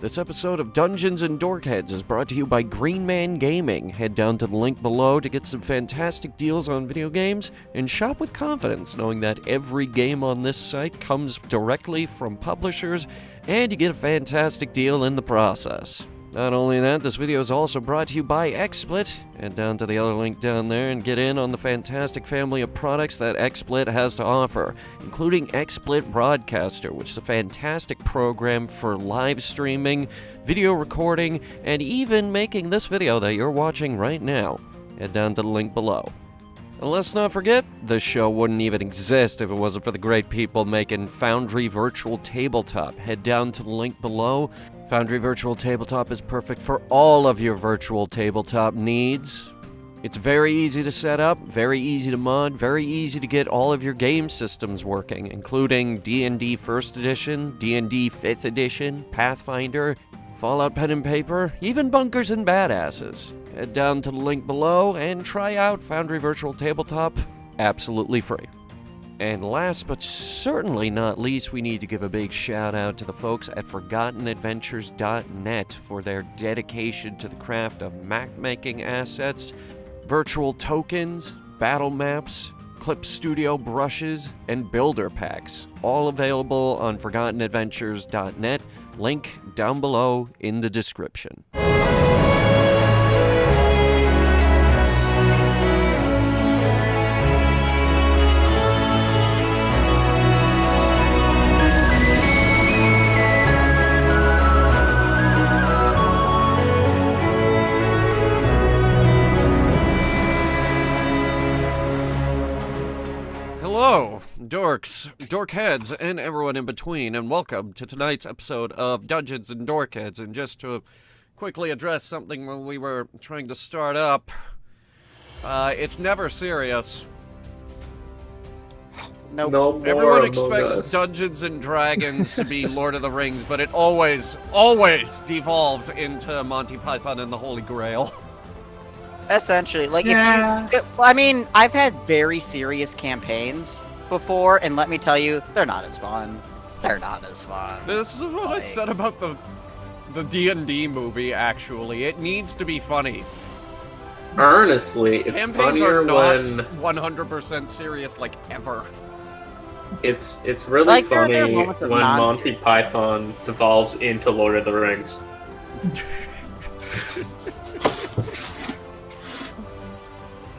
This episode of Dungeons and Dorkheads is brought to you by Green Man Gaming. Head down to the link below to get some fantastic deals on video games and shop with confidence, knowing that every game on this site comes directly from publishers and you get a fantastic deal in the process. Not only that, this video is also brought to you by XSplit. Head down to the other link down there and get in on the fantastic family of products that XSplit has to offer, including XSplit Broadcaster, which is a fantastic program for live streaming, video recording, and even making this video that you're watching right now. Head down to the link below. And let's not forget, this show wouldn't even exist if it wasn't for the great people making Foundry Virtual Tabletop. Head down to the link below. Foundry Virtual Tabletop is perfect for all of your virtual tabletop needs. It's very easy to set up, very easy to mod, very easy to get all of your game systems working, including D&D 1st Edition, D&D 5th Edition, Pathfinder, Fallout Pen and Paper, even Bunkers and Badasses. Head down to the link below and try out Foundry Virtual Tabletop absolutely free. And last but certainly not least, we need to give a big shout out to the folks at ForgottenAdventures.net for their dedication to the craft of map-making assets, virtual tokens, battle maps, Clip Studio brushes, and builder packs, all available on ForgottenAdventures.net. Link down below in the description. Hello, dorks, dorkheads, and everyone in between, and welcome to tonight's episode of Dungeons and Dorkheads. And just to quickly address something when we were trying to start up, it's never serious. Nope. Everyone expects Dungeons and Dragons to be Lord of the Rings, but it always devolves into Monty Python and the Holy Grail. Essentially, like, Yeah. I mean, I've had very serious campaigns before, and let me tell you, they're not as fun. They're not as fun. This is what I said about the D&D movie, actually. It needs to be funny. Honestly, it's Campaigns funnier are not when 100% serious, like, ever. it's really Like, there are funny moments of when non- Monty Python devolves into Lord of the Rings.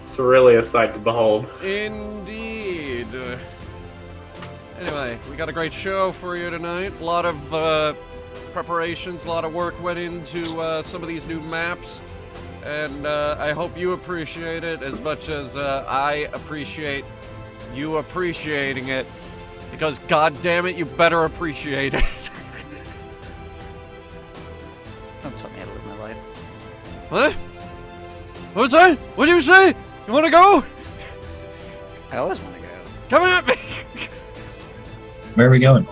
It's really a sight to behold. Indeed. Anyway, we got a great show for you tonight. A lot of preparations, a lot of work went into some of these new maps. And I hope you appreciate it as much as I appreciate you appreciating it. Because god damn it, you better appreciate it. Don't tell me how to live my life. What? What was that? What did you say? You wanna go? I always want to go. Come at me! Where are we going?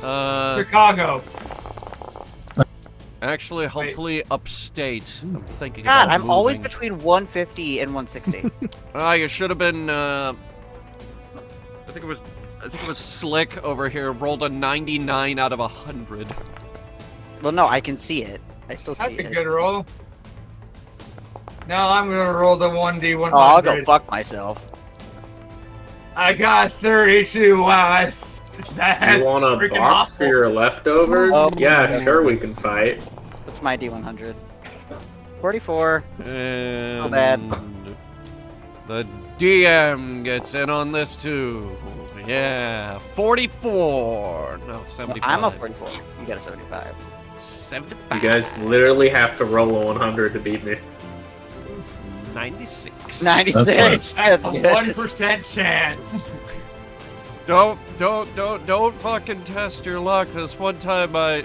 Chicago. Actually, hopefully upstate. I'm thinking God, about I'm always moving. between 150 and 160. You should have been, I think it was Slick over here, rolled a 99 out of 100. Well, no, I can see it. I still see That's a it. good roll. Now I'm gonna roll the 1D100. Oh, I'll go fuck myself. I got 32. Wow, that's You want a freaking box awful. for your leftovers? Oh, yeah, yeah. sure, we can fight. What's my D100? 44. And bad. the DM gets in on this too. Yeah, 44. No, 75. I'm a 44. You got a 75. 75. You guys literally have to roll a 100 to beat me. 96. 96. That's a good. 1% chance. Don't fucking test your luck. This one time I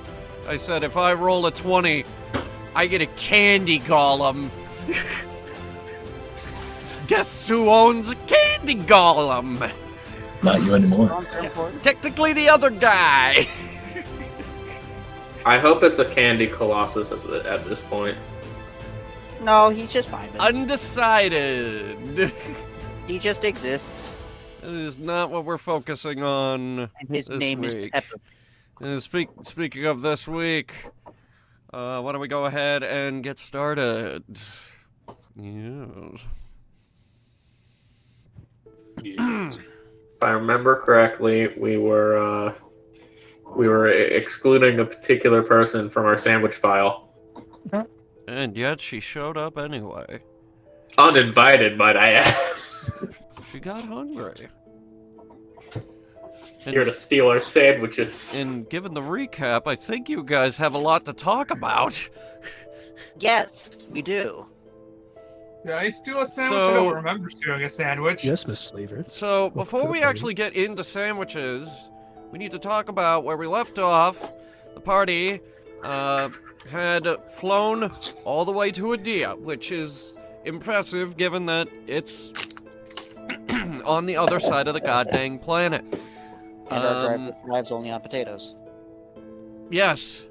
said if I roll a 20, I get a candy golem. Guess who owns a candy golem? Not you anymore. Technically the other guy. I hope it's a candy colossus at this point. No, he's just fine. Undecided. He just exists. This is not what we're focusing on And his this name week. is Pepper. Speaking of this week, why don't we go ahead and get started? Yes. If I remember correctly, we were excluding a particular person from our sandwich pile. And yet she showed up anyway. Uninvited, might I add. She got hungry. Here to steal our sandwiches. And given the recap, I think you guys have a lot to talk about. Yes, we do. Did I steal a sandwich? So- I don't remember stealing a sandwich. Yes, Miss Slaver. So, before we actually get into sandwiches, we need to talk about where we left off. The party had flown all the way to Adia, which is impressive given that it's on the other side of the goddamn planet. And our driver thrives only on potatoes. Yes.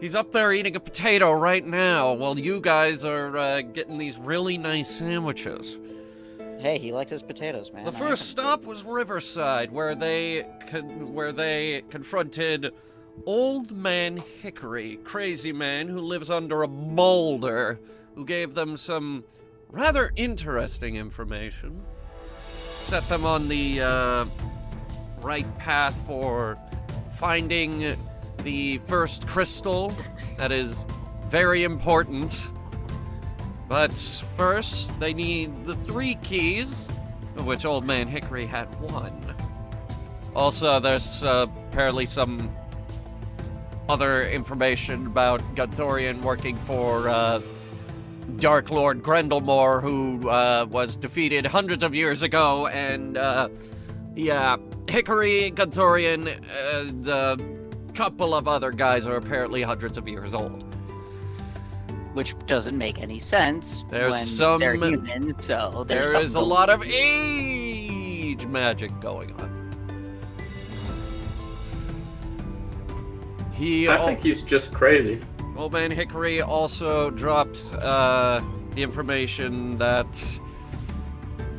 He's up there eating a potato right now while you guys are getting these really nice sandwiches. Hey, he liked his potatoes, man. The first stop was Riverside, where they confronted Old Man Hickory, crazy man who lives under a boulder, who gave them some rather interesting information. Set them on the right path for finding the first crystal. That is very important. But first, they need the 3 keys, of which Old Man Hickory had 1. Also, there's apparently some other information about Gunthorian working for Dark Lord Grendelmore, who was defeated hundreds of years ago, and yeah, Hickory, Gunthorian, and a couple of other guys are apparently hundreds of years old. Which doesn't make any sense There's when some- they're humans, so there's There is a something- lot of age magic going on. I think he's just crazy. Old Man Hickory also dropped the information that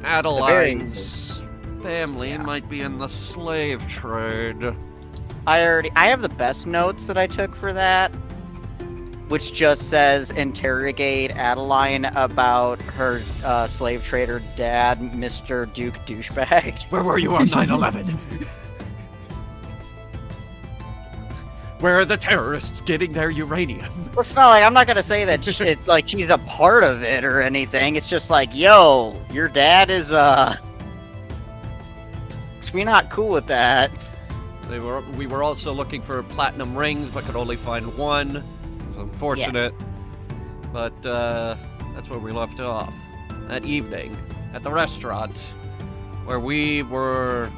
Adeline's family might be in the slave trade. I have the best notes that I took for that, which just says interrogate Adeline about her slave trader dad, Mr. Duke Douchebag. Where were you on 9/11? Where are the terrorists getting their uranium? Well, it's not like I'm not gonna say that like she's a part of it or anything. It's just like, yo, your dad is we not cool with that. We were also looking for platinum rings, but could only find 1. It was unfortunate. But that's where we left off that evening at the restaurant, where we were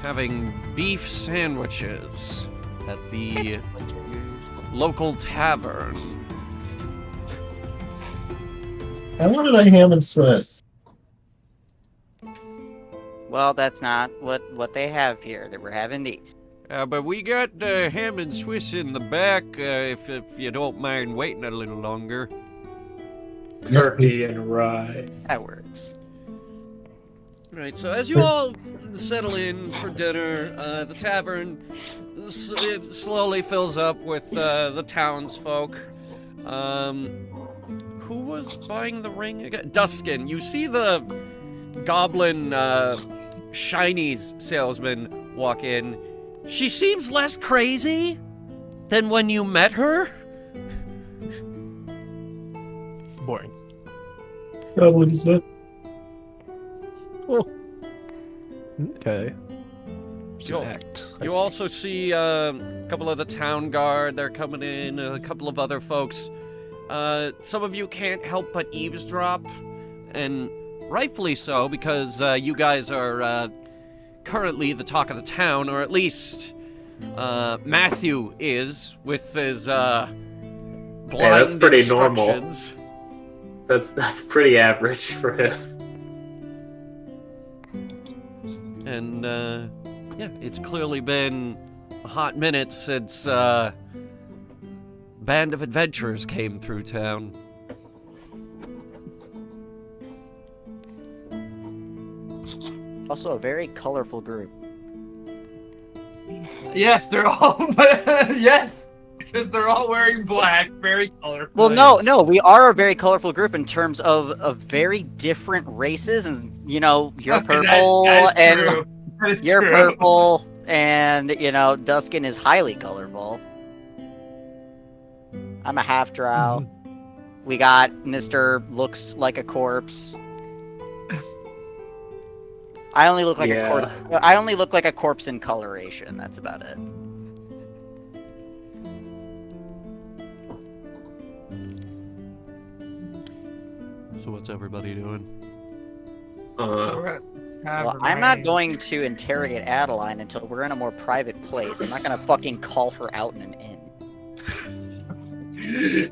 having beef sandwiches at the local tavern. I wanted a ham and Swiss. Well, that's not what they have here. That we're having these. But we got ham and Swiss in the back, if you don't mind waiting a little longer. Yes, please. Turkey and rye. That works. Right, so as you all settle in for dinner, the tavern it slowly fills up with the townsfolk. Who was buying the ring again? Duskin. You see the goblin shinies salesman walk in. She seems less crazy than when you met her. Boring. Probably just what? Oh. Okay. It's Yo, an act. You also see a couple of the town guard. They're coming in. A couple of other folks. Some of you can't help but eavesdrop, and rightfully so, because you guys are currently the talk of the town, or at least Matthew is, with his blind that's pretty normal. instructions. That's pretty average for him. And yeah, it's clearly been a hot minute since Band of Adventurers came through town. Also, a very colorful group. Yes, they're all. Yes, because they're all wearing black, very colorful. Well, no, we are a very colorful group in terms of very different races, and you know, you're Okay, purple, that is and true. That is you're true. purple, and you know, Duskin is highly colorful. I'm a half drow. We got Mr. looks like a corpse. I only look like a corpse. I only look like a corpse in coloration. That's about it. So what's everybody doing? Well, I'm not going to interrogate Adeline until we're in a more private place. I'm not gonna fucking call her out in an inn.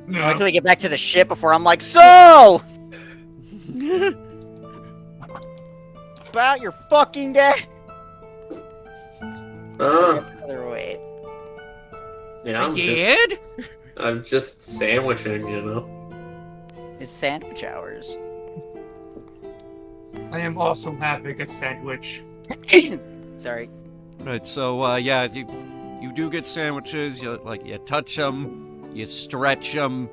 No. Until we get back to the ship before I'm like, so! About your fucking day! Other way. Yeah, Dad? I'm just sandwiching, you know. It's sandwich hours. I am also having a sandwich. Sorry. Right, so, yeah, you do get sandwiches, you touch them, you stretch them.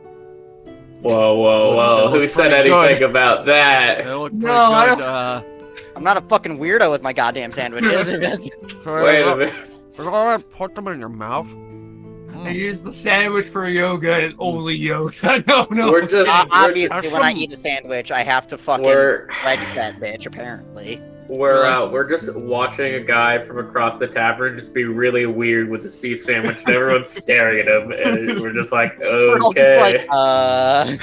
Whoa. They Who look said pretty anything good. about that? They look pretty No, I good, I'm not a fucking weirdo with my goddamn sandwiches. Wait a minute. Put them in your mouth. I use the sandwich for yoga and only yoga. No. We're just Obviously, when I eat a sandwich, I have to fucking We're- dredge that bitch, apparently. we're just watching a guy from across the tavern just be really weird with his beef sandwich, and everyone's staring at him, and we're just like, We're all okay. just like,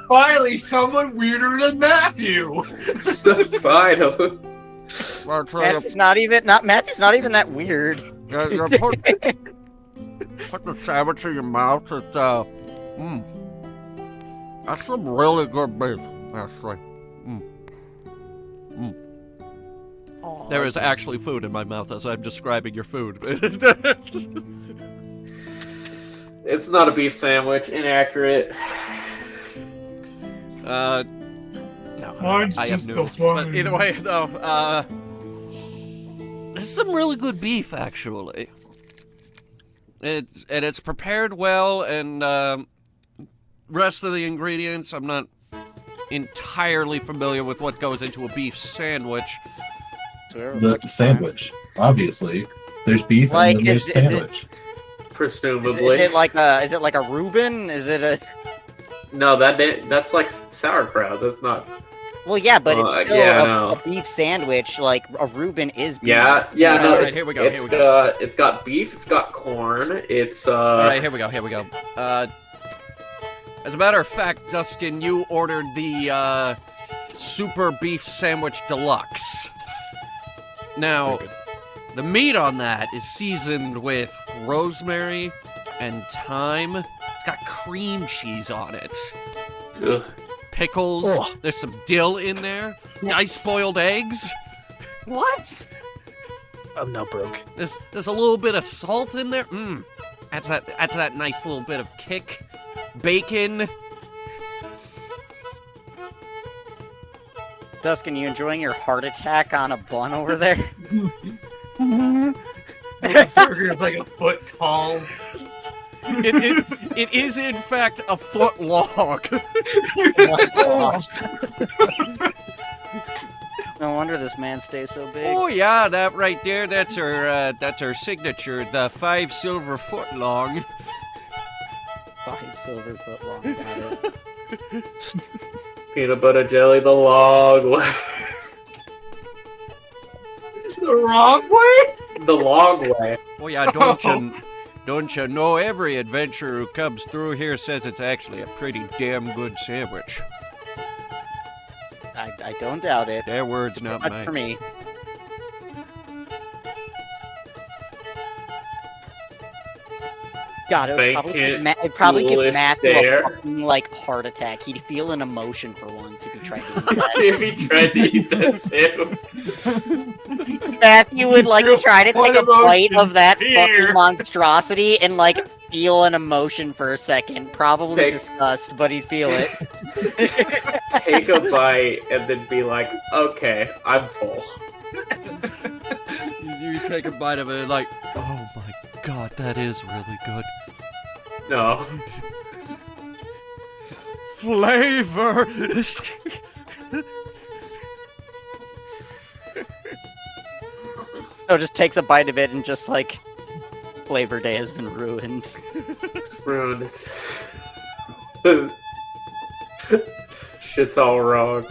Finally, someone weirder than Matthew. So fine. Matthew's not even that weird. Put the sandwich in your mouth. That's some really good beef, actually. Aw, There is actually food in my mouth as I'm describing your food. It's not a beef sandwich. Inaccurate. No. Mine's I have just the noodles. But buns. either way, no, this is some really good beef, actually. It's prepared well, and rest of the ingredients, I'm not entirely familiar with what goes into a beef sandwich. The sandwich, obviously. There's beef Like, and then there's is it- sandwich. Presumably. Is it like a Reuben? Is it a? No, that's like sauerkraut. That's not. Well, yeah, but it's still yeah, a no. beef sandwich. Like a Reuben is beef. Yeah. No, Alright, it's, here we go, it's here we go. it's got beef. It's got corn. It's Alright, here we go. As a matter of fact, Duskin, you ordered the, Super Beef Sandwich Deluxe. Now, the meat on that is seasoned with rosemary and thyme. It's got cream cheese on it. Ugh. Pickles. Ugh. There's some dill in there. Nice boiled eggs. What? I'm now broke. There's a little bit of salt in there. Adds that nice little bit of kick. Bacon. Duskin, you enjoying your heart attack on a bun over there? The burger is like a foot tall. It is in fact a foot long. Oh my gosh. No wonder this man stays so big. Oh yeah, that right there, that's her signature, the 5 silver foot long. 5 silver foot long. Got it. Peanut butter jelly the long way. The wrong way? The long way. Oh yeah, don't you know every adventurer who comes through here says it's actually a pretty damn good sandwich. I don't doubt it. Their words, not Not for mine. me. God, it would Vacant, probably give foolish Matthew stare. a fucking, like, heart attack. He'd feel an emotion for once if he tried to eat that. If he tried to eat that sandwich. Matthew would, like, try to What take a bite emotion? of that Here. fucking monstrosity and, like, feel an emotion for a second. Probably Take- disgust, but he'd feel it. Take a bite and then be like, okay, I'm full. You take a bite of it, like, oh my God, that is really good. No. Flavor! No, just takes a bite of it and just like, Flavor Day has been ruined. It's ruined. Shit's all wrong.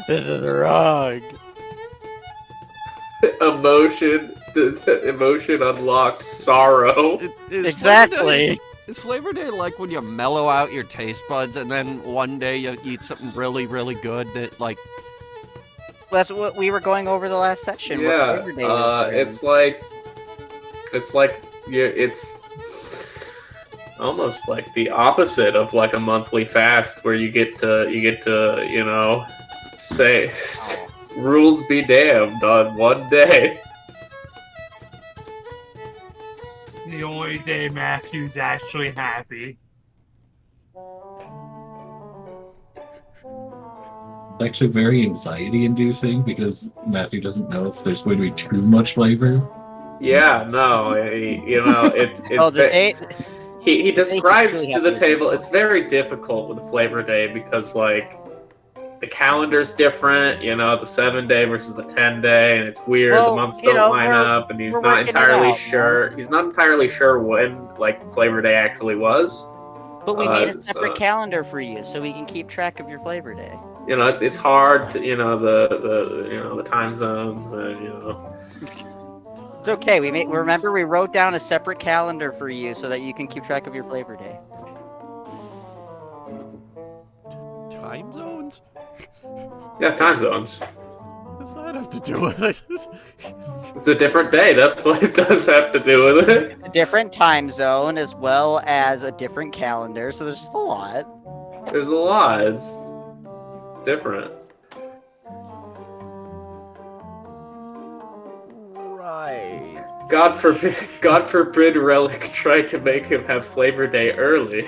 This is wrong. Emotion unlocked sorrow. Exactly. Is Flavor Day like when you mellow out your taste buds and then one day you eat something really, really good that like... That's what we were going over the last section. Yeah, what Flavor Day is. It's almost like the opposite of like a monthly fast where you get to you know, say rules be damned on one day. The only day Matthew's actually happy. It's actually very anxiety-inducing because Matthew doesn't know if there's going to be too much flavor. Yeah, no, you know, it's Oh, the day. he describes really to the have to- table. It's very difficult with Flavor Day because like the calendar's different, you know, the 7-day versus the 10-day, and it's weird. Well, the months you don't know, line we're- up, and he's we're not working it entirely out, sure. He's not entirely sure when like Flavor Day actually was. But we made a so- separate calendar for you, so we can keep track of your Flavor Day. You know, it's hard to, you know, the time zones, and you know. It's okay. Remember we wrote down a separate calendar for you so that you can keep track of your Flavor Day. Time zones? Yeah, time zones. What does that have to do with it? It's a different day. That's what it does have to do with it. A different time zone as well as a different calendar, so there's a lot. There's a lot. It's different. Right. God forbid Relic tried to make him have Flavor Day early.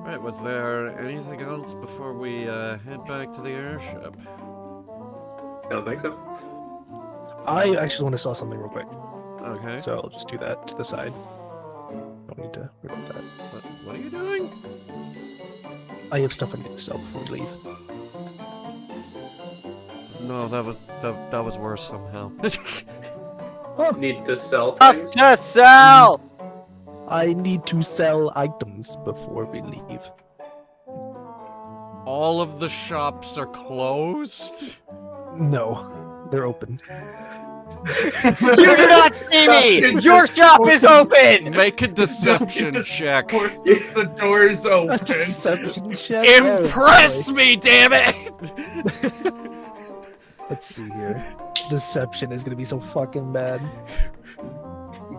Right, was there anything else before we head back to the airship? I don't think so. I actually want to sell something real quick, Okay. so I'll just do that to the side. Don't need to worry about that. What are you doing? I have stuff I need to sell before we leave. No, that was worse somehow. Need to sell Up things. to sell! I need to sell items before we leave. All of the shops are closed? No, they're open. You do not see me! Your shop is open! Make a deception check. Forces the doors open. Deception check. Impress me, damn it! Let's see here. Deception is gonna be so fucking bad.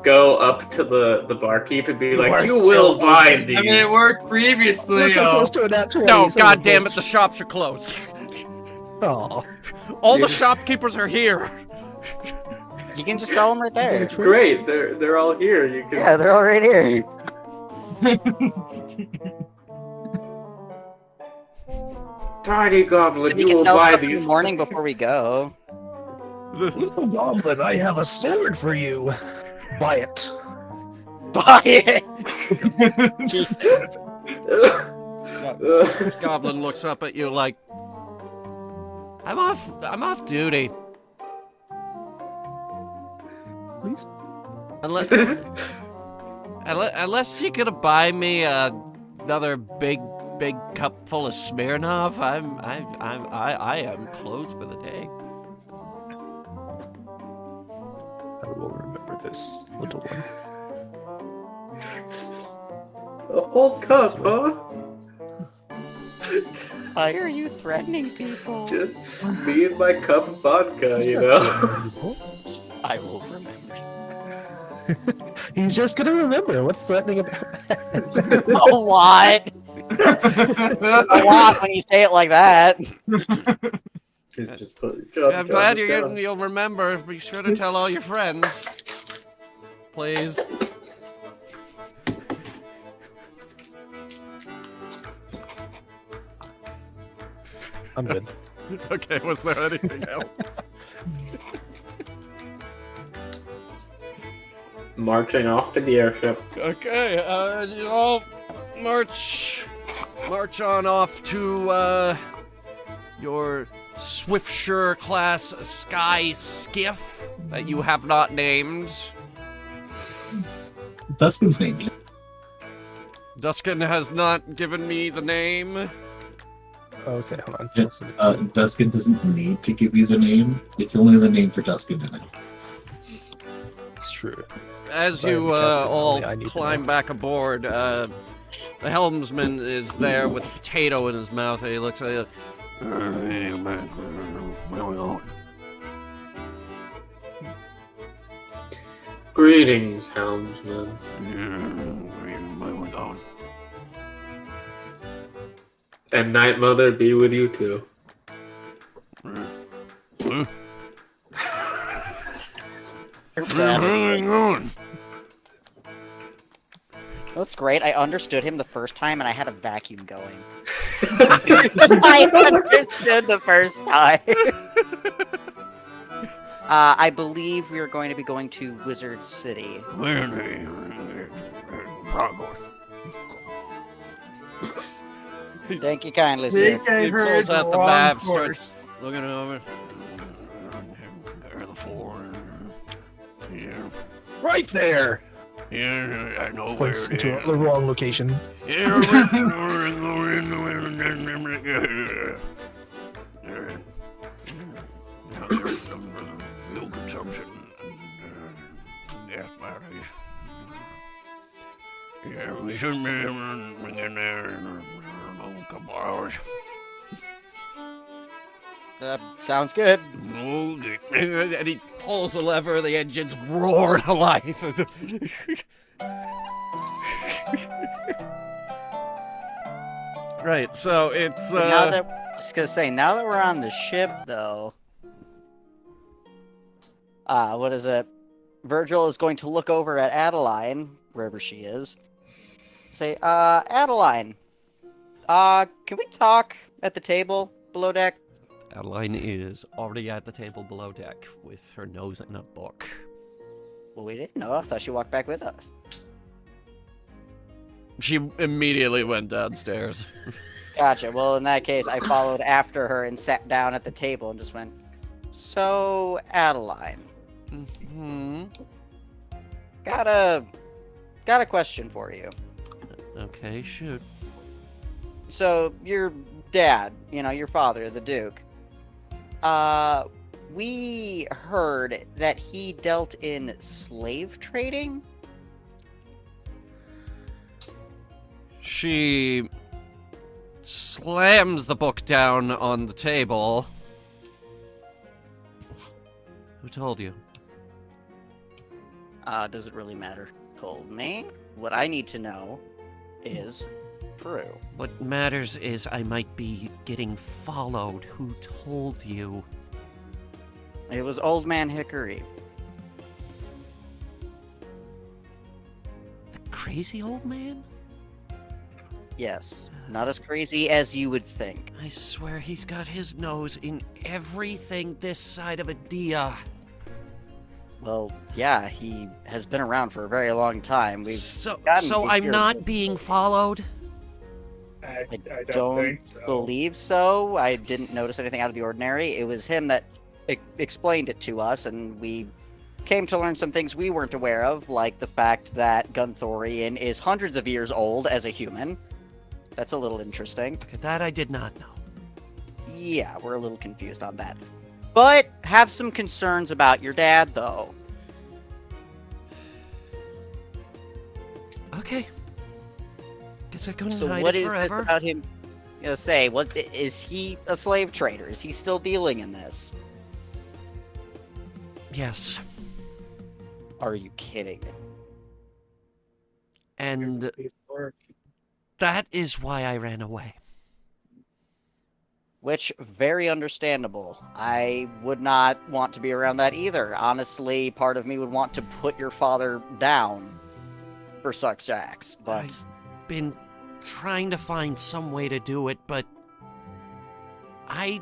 Go up to the barkeep and be like, are "You will still buy open. these." I mean, it worked previously. We're so close to a nat 20. No, son of a god damn it, bitch. the shops are closed. Aw. All the shopkeepers are here. You can just sell them right there. Great, they're all here. You can. Yeah, they're all right here. Tiny goblin, We you can will sell buy stuff in these. the morning before we go. Little goblin, I have a sword for you. Buy it. Buy it! Jesus. Goblin looks up at you like, I'm off duty. Please. Unless you're gonna buy me another big cup full of Smirnoff, I am closed for the day. I will remember this, little one. A whole cup, huh? Why are you threatening people? Just me and my cup of vodka, you know. I will remember. He's just gonna remember. What's threatening about that? A lot! A lot when you say it like that. I'm glad you'll remember. Be sure to tell all your friends. Please. I'm good. Okay, was there anything else? Marching off to the airship. Okay, you all march on off to, your Swiftsure class sky skiff that you have not named. Duskin's name. Duskin has not given me the name. Okay, hold on. Yeah, Duskin doesn't need to give you the name. It's only the name for Duskin in it. It's true. As Sorry, you Captain, all only I need to climb know. back aboard, the helmsman is there with a potato in his mouth, and he looks at you. Hey, man, where we going? Greetings, helmsman. Where we going? And Night Mother be with you too. Where we going? That's great. I understood him the first time, and I had a vacuum going. I understood the first time. I believe we are going to be going to Wizard City. Thank you kindly, sir. think I He heard pulls the out the wrong map, course. starts looking over. The four. Yeah. Right there! Yeah, I know where Points it into is. the wrong location. Yeah, fuel consumption. Gas batteries. Yeah, we should be in there in a couple hours. Sounds good. Okay. And he pulls the lever, the engines roar to life. Right, so it's Now that I was gonna say, now that we're on the ship, though, what is it? Virgil is going to look over at Adeline, wherever she is. Say, Adeline, can we talk at the table below deck? Adeline is already at the table below deck with her nose in a book. Well, we didn't know. I thought she walked back with us. She immediately went downstairs. Gotcha. Well, in that case, I followed after her and sat down at the table and just went, so, Adeline, Hmm. got a question for you. Okay, shoot. So, your dad, your father, the Duke, we heard that he dealt in slave trading? She slams the book down on the table. Who told you? Does it really matter? Told me. What I need to know is true. What matters is I might be getting followed. Who told you? It was Old Man Hickory. The crazy old man? Yes. Not as crazy as you would think. I swear he's got his nose in everything this side of a dia. Well, yeah, he has been around for a very long time. We've So gotten I'm here- not being followed? I don't think so. believe so. I didn't notice anything out of the ordinary. It was him that explained it to us, and we came to learn some things we weren't aware of, like the fact that Gunthorian is hundreds of years old as a human. That's a little interesting. Okay, that I did not know. Yeah, we're a little confused on that. But have some concerns about your dad, though. Okay. Guess I couldn't So hide what it is this forever. about him? Say, what is he a slave trader? Is he still dealing in this? Yes. Are you kidding me? And It's a piece of work. that is why I ran away. Which, very understandable. I would not want to be around that either. Honestly, part of me would want to put your father down for such acts, but... I've been trying to find some way to do it, but I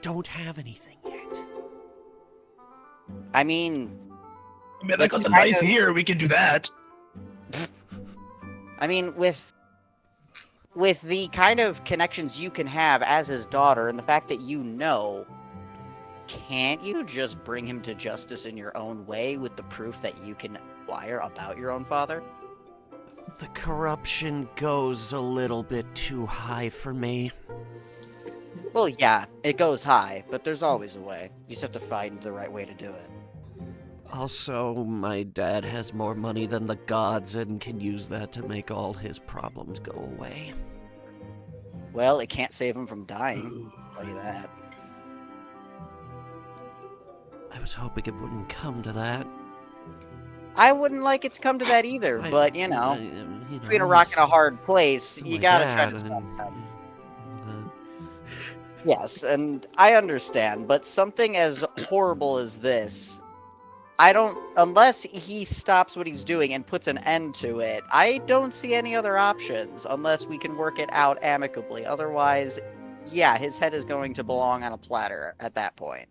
don't have anything yet. I mean, I got the knife here. We can do that. I mean, with the kind of connections you can have as his daughter, and the fact that you know, can't you just bring him to justice in your own way with the proof that you can acquire about your own father? The corruption goes a little bit too high for me. Well, yeah, it goes high, but there's always a way. You just have to find the right way to do it. Also, my dad has more money than the gods and can use that to make all his problems go away. Well, it can't save him from dying. I'll tell you that. I was hoping it wouldn't come to that. I wouldn't like it to come to that either, but you know, between a rock and a hard place, you gotta try to stop that. Yes, and I understand, but something as horrible as this, unless he stops what he's doing and puts an end to it, I don't see any other options unless we can work it out amicably. Otherwise, yeah, his head is going to belong on a platter at that point.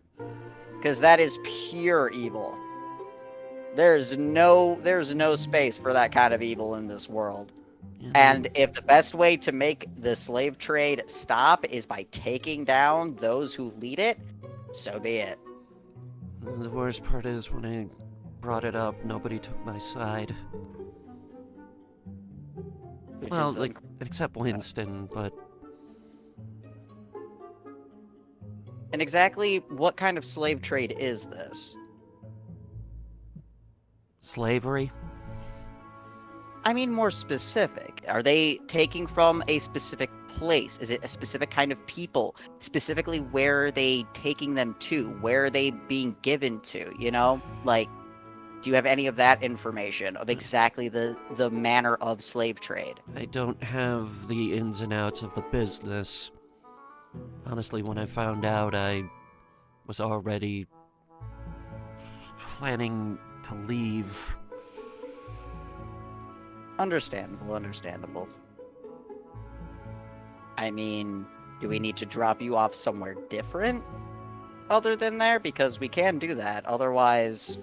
Because that is pure evil. There's no space for that kind of evil in this world. And if the best way to make the slave trade stop is by taking down those who lead it, so be it. The worst part is when I brought it up, nobody took my side. Well, like, except Winston, but... And exactly what kind of slave trade is this? Slavery? I mean more specific. Are they taking from a specific place? Is it a specific kind of people? Specifically, where are they taking them to? Where are they being given to? You know? Like, do you have any of that information of exactly the manner of slave trade? I don't have the ins and outs of the business. Honestly, when I found out, I was already planning to leave. Understandable. I mean, do we need to drop you off somewhere different other than there? Because we can do that. Otherwise,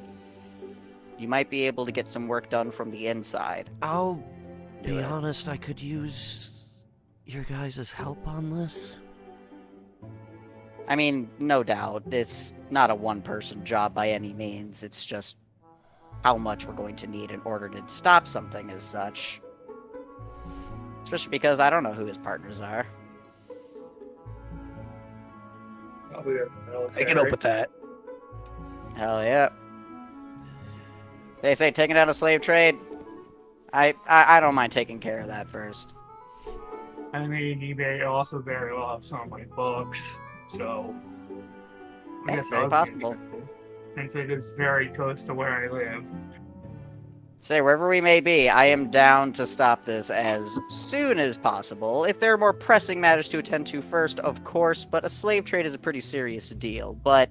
you might be able to get some work done from the inside. I'll be honest, I could use your guys' help on this. I mean, no doubt. It's not a one-person job by any means. It's just how much we're going to need in order to stop something as such. Especially because I don't know who his partners are. I can help with that. Hell yeah. They say taking down a slave trade. I don't mind taking care of that first. I mean, he may also very well have some of my books, so... I guess very possible. Since it is very close to where I live. Say, wherever we may be, I am down to stop this as soon as possible. If there are more pressing matters to attend to first, of course, but a slave trade is a pretty serious deal. But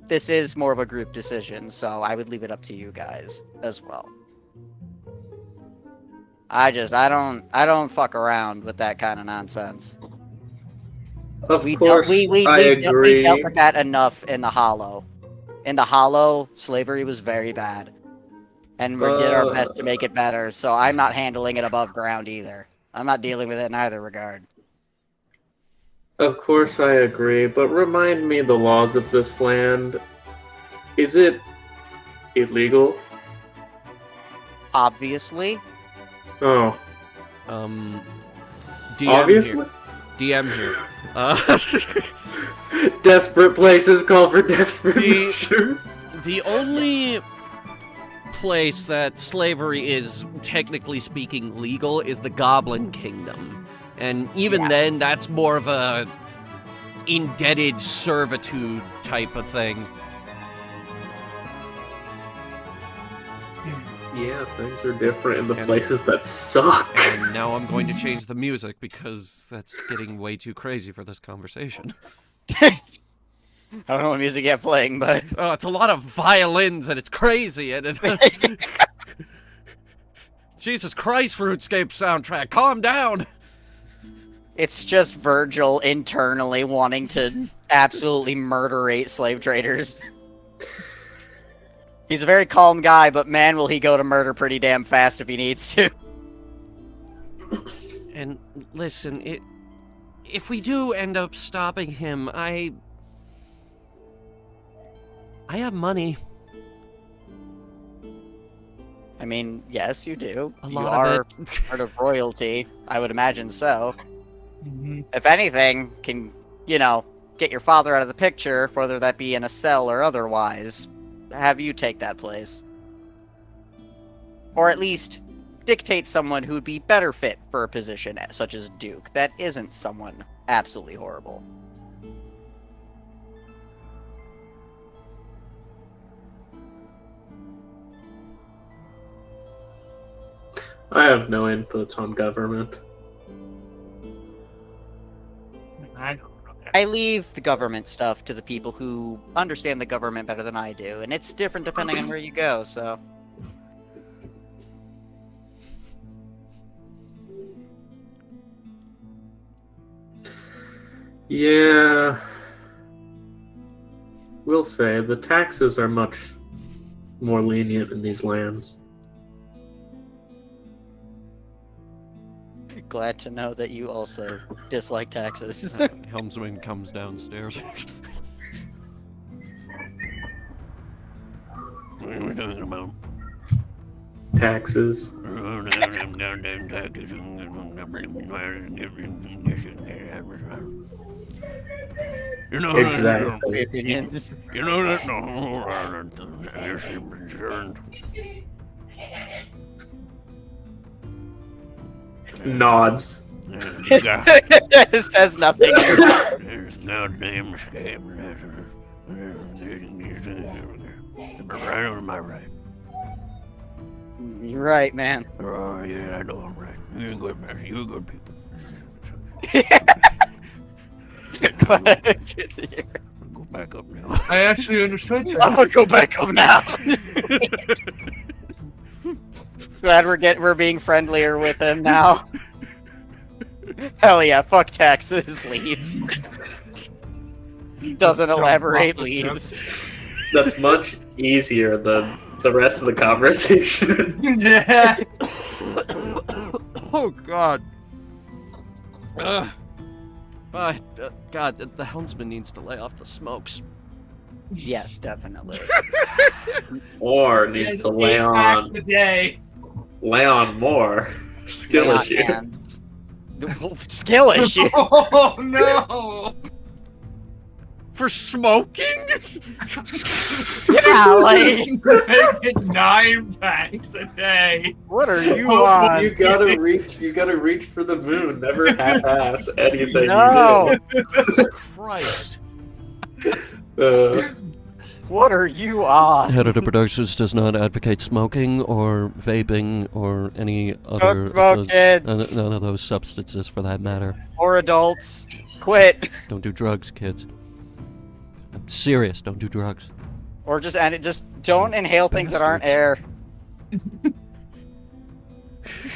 this is more of a group decision, so I would leave it up to you guys as well. I don't fuck around with that kind of nonsense. Of course, I agree. We dealt with that enough in the Hollow. In the Hollow, slavery was very bad. And we did our best to make it better, so I'm not handling it above ground either. I'm not dealing with it in either regard. Of course I agree, but remind me the laws of this land. Is it illegal? Obviously. Oh. DM Obviously? Here. DM here. Desperate places call for desperate measures. The only place that slavery is, technically speaking, legal is the Goblin Kingdom. And even then, that's more of a indebted servitude type of thing. Yeah, things are different in the places that suck. And now I'm going to change the music because that's getting way too crazy for this conversation. I don't know what music you have playing, but... Oh, it's a lot of violins and it's crazy and it's... Jesus Christ, RuneScape soundtrack, calm down! It's just Virgil internally wanting to absolutely murderate slave traders. He's a very calm guy, but man, will he go to murder pretty damn fast if he needs to. And listen, if we do end up stopping him, I have money. I mean, yes, you do. A You lot are of it. part of royalty. I would imagine so. Mhm. If anything, can, get your father out of the picture, whether that be in a cell or otherwise, have you take that place. Or at least dictate someone who'd be better fit for a position such as Duke that isn't someone absolutely horrible. I have no inputs on government. I don't know. I leave the government stuff to the people who understand the government better than I do, and it's different depending on where you go, so... Yeah. We'll say the taxes are much more lenient in these lands. Glad to know that you also dislike taxes. Helmsman comes downstairs. What are we talking about? Taxes. You know, Exactly. Opinions. You know that Nods. It says nothing. There's no damn escape. Am I right or am I right? You're right, man. Oh yeah, I know I'm right. You're good, man. You're good people. Go ahead, continue. Go back up now. I actually understood I'm that. gonna go back up now. Glad we're being friendlier with him now. Hell yeah, fuck taxes, leaves. Doesn't elaborate, leaves. That's much easier than the rest of the conversation. Yeah. Oh God. God, the helmsman needs to lay off the smokes. Yes, definitely. Or needs to lay on more. Skill Lay on issue. hands. Skill issue. Oh no! For smoking? Yeah, like, Making 9 packs a day. what are you Oh, on? You gotta reach for the moon. Never half-ass anything No. you Christ. do. What are you on? Headhunter Productions does not advocate smoking or vaping or any other Don't smoke, kids. none of those substances for that matter. Or adults. Quit. Don't do drugs, kids. I'm serious. Don't do drugs. Or just don't inhale things that aren't air.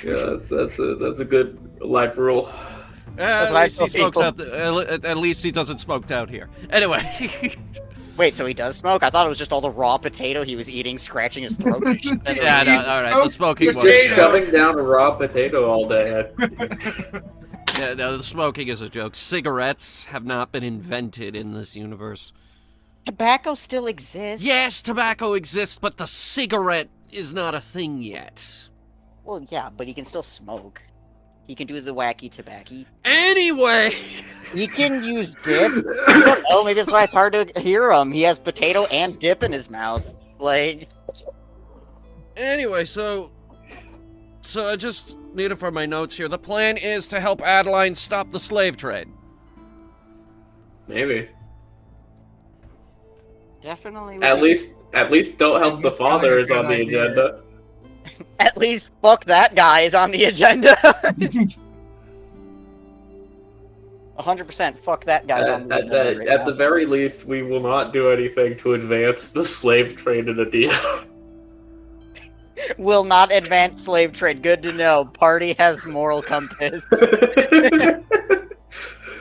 Yeah, that's a good life rule. At what I least he tell smokes people. at least he doesn't smoke down here. Anyway. Wait, so he does smoke? I thought it was just all the raw potato he was eating, scratching his throat. Yeah, no, all right. The smoking He's was. just shoving down a raw potato all day. Yeah, no, the smoking is a joke. Cigarettes have not been invented in this universe. Tobacco still exists. Yes, tobacco exists, but the cigarette is not a thing yet. Well, yeah, but he can still smoke. He can do the wacky tobacco. Anyway. He can use dip. I don't know, maybe that's why it's hard to hear him. He has potato and dip in his mouth. Like, Anyway, so I just need it for my notes here. The plan is to help Adeline stop the slave trade. Maybe. definitely. At least don't help the father is on the agenda. At least fuck that guy is on the agenda. 100% fuck that guy's on the agenda. Right At now. the very least, we will not do anything to advance the slave trade in a deal. Will not advance slave trade. Good to know. Party has moral compass.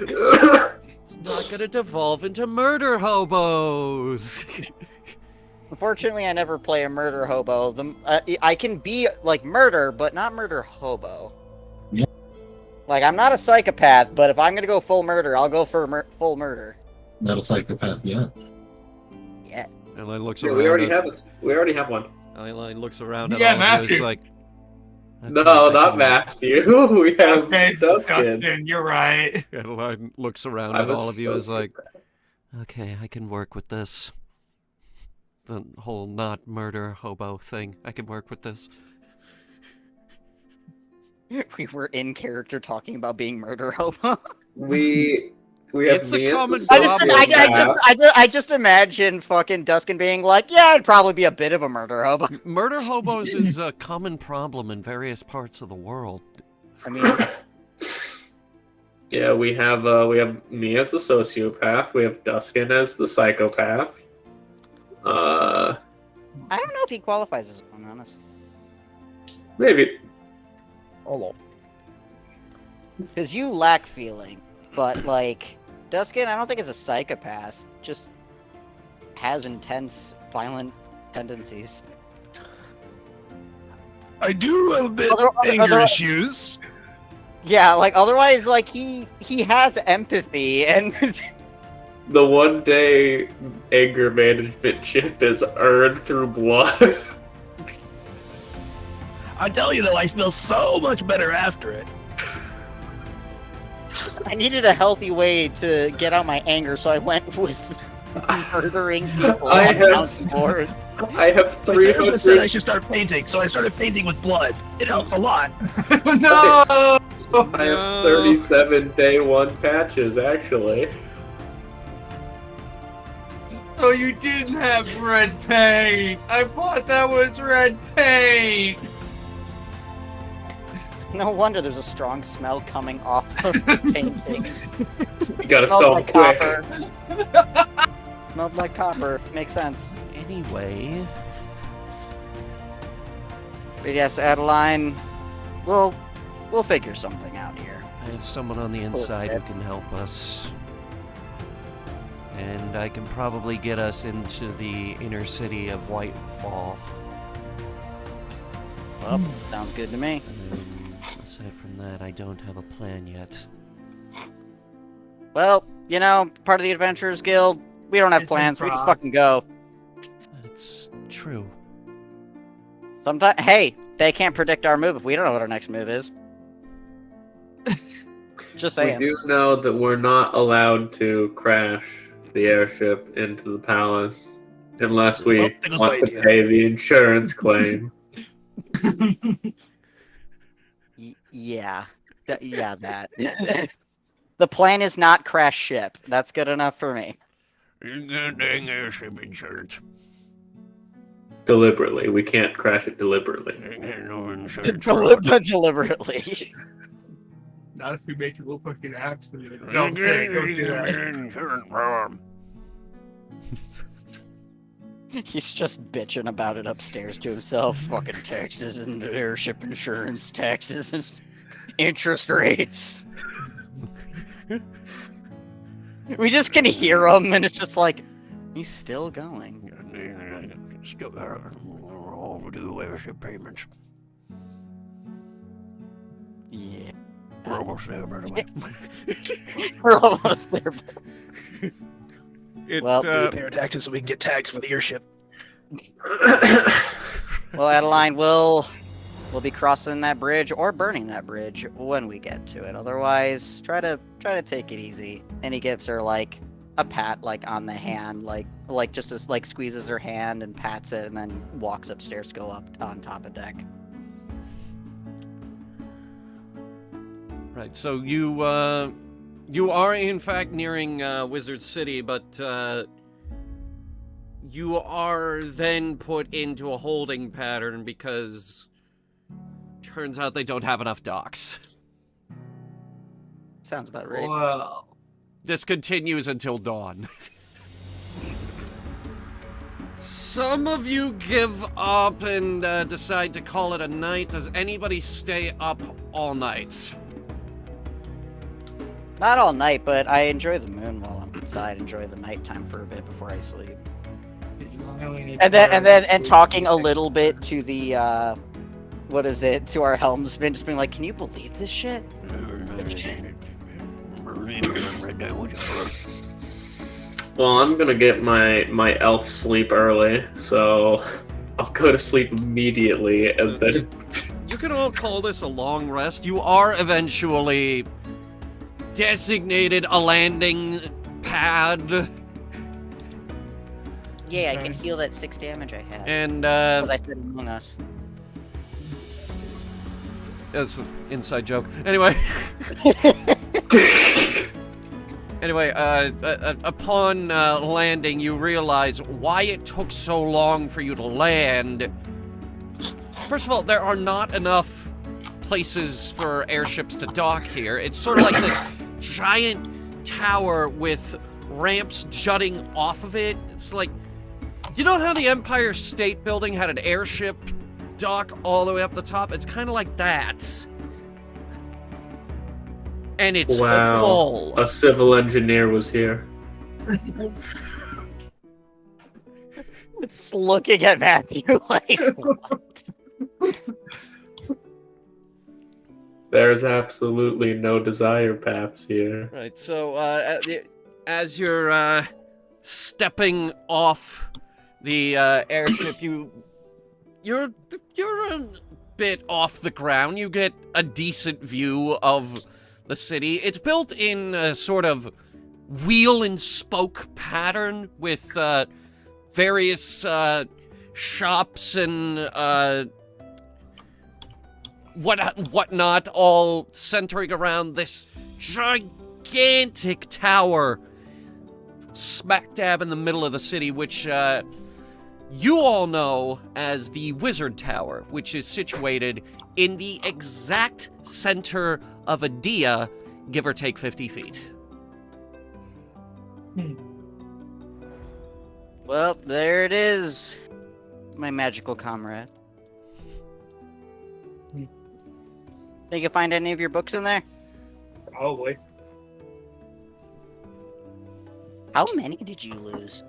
It's not gonna devolve into murder hobos. Unfortunately, I never play a murder hobo. I can be like murder, but not murder hobo. Yeah. Like, I'm not a psychopath, but if I'm gonna go full murder, I'll go for full murder. Not a psychopath yet. Yeah. Adeline looks Yeah, around. we already have one. Adeline looks around at Yeah, all of you. It's Matthew. like, okay, No, I not can- Matthew. We have Okay, Dustin. Dustin, you're right. Adeline looks around I'm at a all of you. Is like, sociopath. okay, I can work with this. The whole not murder hobo thing. I can work with this. We were in character talking about being murder hobo. We have It's a me as the common I just, sociopath. I just imagine fucking Duskin being like, yeah, I'd probably be a bit of a murder hobo. Murder hobos is a common problem in various parts of the world. I mean, Yeah, we have me as the sociopath. We have Duskin as the psychopath. I don't know if he qualifies as one, honestly. Maybe. Hold on. Because you lack feeling, but like, Duskin, I don't think is a psychopath. Just has intense, violent tendencies. I do have a bit Other- anger other- issues. Yeah, like otherwise, like he has empathy and The one day anger management chip is earned through blood. I tell you though, I feel so much better after it. I needed a healthy way to get out my anger, so I went with murdering people I on have- mountain boards. I have My therapist said I 300. should start painting, so I started painting with blood. It helps a lot. No! I have 37 day one patches actually. So you didn't have red paint. I thought that was red paint. No wonder there's a strong smell coming off of painting. You gotta Smells solve like quick. copper. Smelled like copper. Makes sense. Anyway, But yes, Adeline, we'll figure something out here. I have someone on the inside who can help us. And I can probably get us into the inner city of Whitefall. Well, sounds good to me. Aside from that, I don't have a plan yet. Well, you know, part of the Adventurers Guild, we don't have It's plans. We just improv. fucking go. That's true. Sometimes, hey, they can't predict our move if we don't know what our next move is. Just We saying. do know that we're not allowed to crash the airship into the palace unless we Well, there goes want my to idea. pay the insurance claim. Yeah. That. The plan is not crash ship. That's good enough for me. Dang airship insurance. Deliberately. We can't crash it deliberately. No insurance fraud. Deliberately. Not if we make it look like an accident. No, I'm kidding. Don't do that. Insurance fraud. He's just bitching about it upstairs to himself. Fucking taxes and airship insurance, taxes and interest rates. We just can hear him, and it's just like, he's still going. Still got overdue airship payments. Yeah. We're almost there, by the way. We're almost there. Well, We pay our taxes so we can get tags for the airship. Well, Adeline, we'll be crossing that bridge or burning that bridge when we get to it. Otherwise, try to take it easy. And he gives her like a pat, like on the hand, like just as like squeezes her hand and pats it, and then walks upstairs to go up on top of deck. Right, so you are in fact nearing Wizard City, but you are then put into a holding pattern because turns out they don't have enough docks. Sounds about right. Well, This continues until dawn. Some of you give up and decide to call it a night. Does anybody stay up all night? Not all night, but I enjoy the moon while I'm inside. Enjoy the nighttime for a bit before I sleep. And talking a little bit to the what is it? To our helmsman, just being like, "Can you believe this shit?" Well, I'm gonna get my elf sleep early, so I'll go to sleep immediately, and then You can all call this a long rest. You are eventually designated a landing pad. Yeah, I can heal that 6 damage I had. And, Because I said Among Us. that's an inside joke. Anyway. Upon landing, you realize why it took so long for you to land. First of all, there are not enough places for airships to dock here. It's sort of like this giant tower with ramps jutting off of it. It's like, you know how the Empire State Building had an airship dock all the way up the top? It's kind of like that. And it's full. A civil engineer was here. Just looking at Matthew like, what? There's absolutely no desire paths here. Right, so as you're stepping off the airship, you're a bit off the ground. You get a decent view of the city. It's built in a sort of wheel and spoke pattern with various shops and whatnot, all centering around this gigantic tower smack dab in the middle of the city, which you all know as the Wizard Tower, which is situated in the exact center of a dia, give or take 50 feet. Well, there it is, my magical comrade. Think you find any of your books in there? Probably. How many did you lose?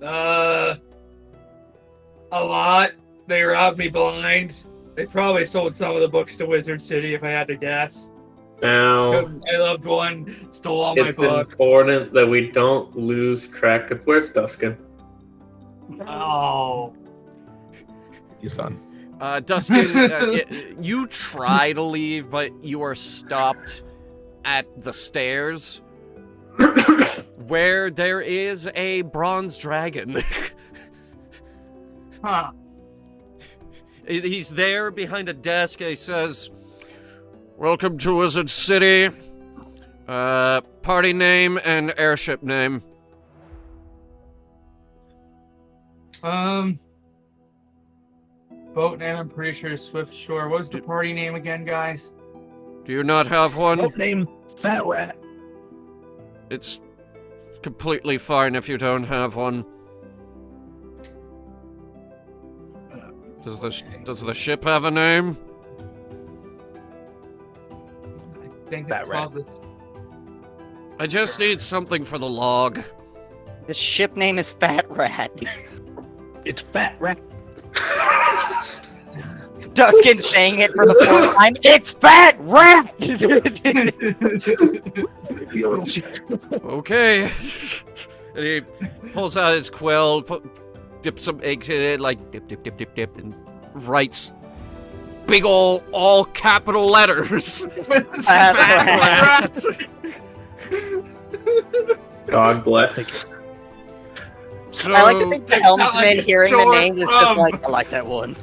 A lot. They robbed me blind. They probably sold some of the books to Wizard City, if I had to guess. Now, My loved one stole all my it's books. important that we don't lose track of where's Duskin. Oh. He's gone. Dustin, you try to leave, but you are stopped at the stairs where there is a bronze dragon. Huh. He's there behind a desk. He says, "Welcome to Wizard City. Party name and airship name." Boat name, I'm pretty sure is Swift Shore. What was the party name again, guys? Do you not have one? Boat name Fat Rat. It's completely fine if you don't have one. Does the ship have a name? I think Fat it's Rat. called the... I just need something for the log. The ship name is Fat Rat. It's Fat Rat. Duskin saying it for the fourth time. It's Fat Rat! You little shit. Okay. And he pulls out his quill, dips some eggs in it, like dip, and writes big ol' all capital letters. Fat Rat. God bless. So, I like to think the That's helmsman not like hearing the short name is just from. like, I like that one.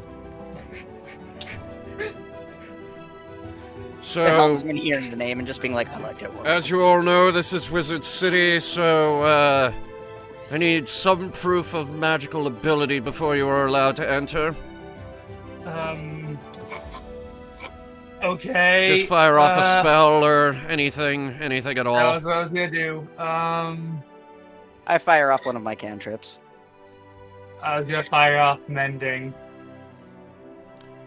The so helmsman hearing the name and just being like, I like that one. as you all know, this is Wizard City, so I need some proof of magical ability before you are allowed to enter. Okay. Just fire off a spell or anything at all. That was what I was gonna do. I fire off one of my cantrips. I was gonna fire off mending.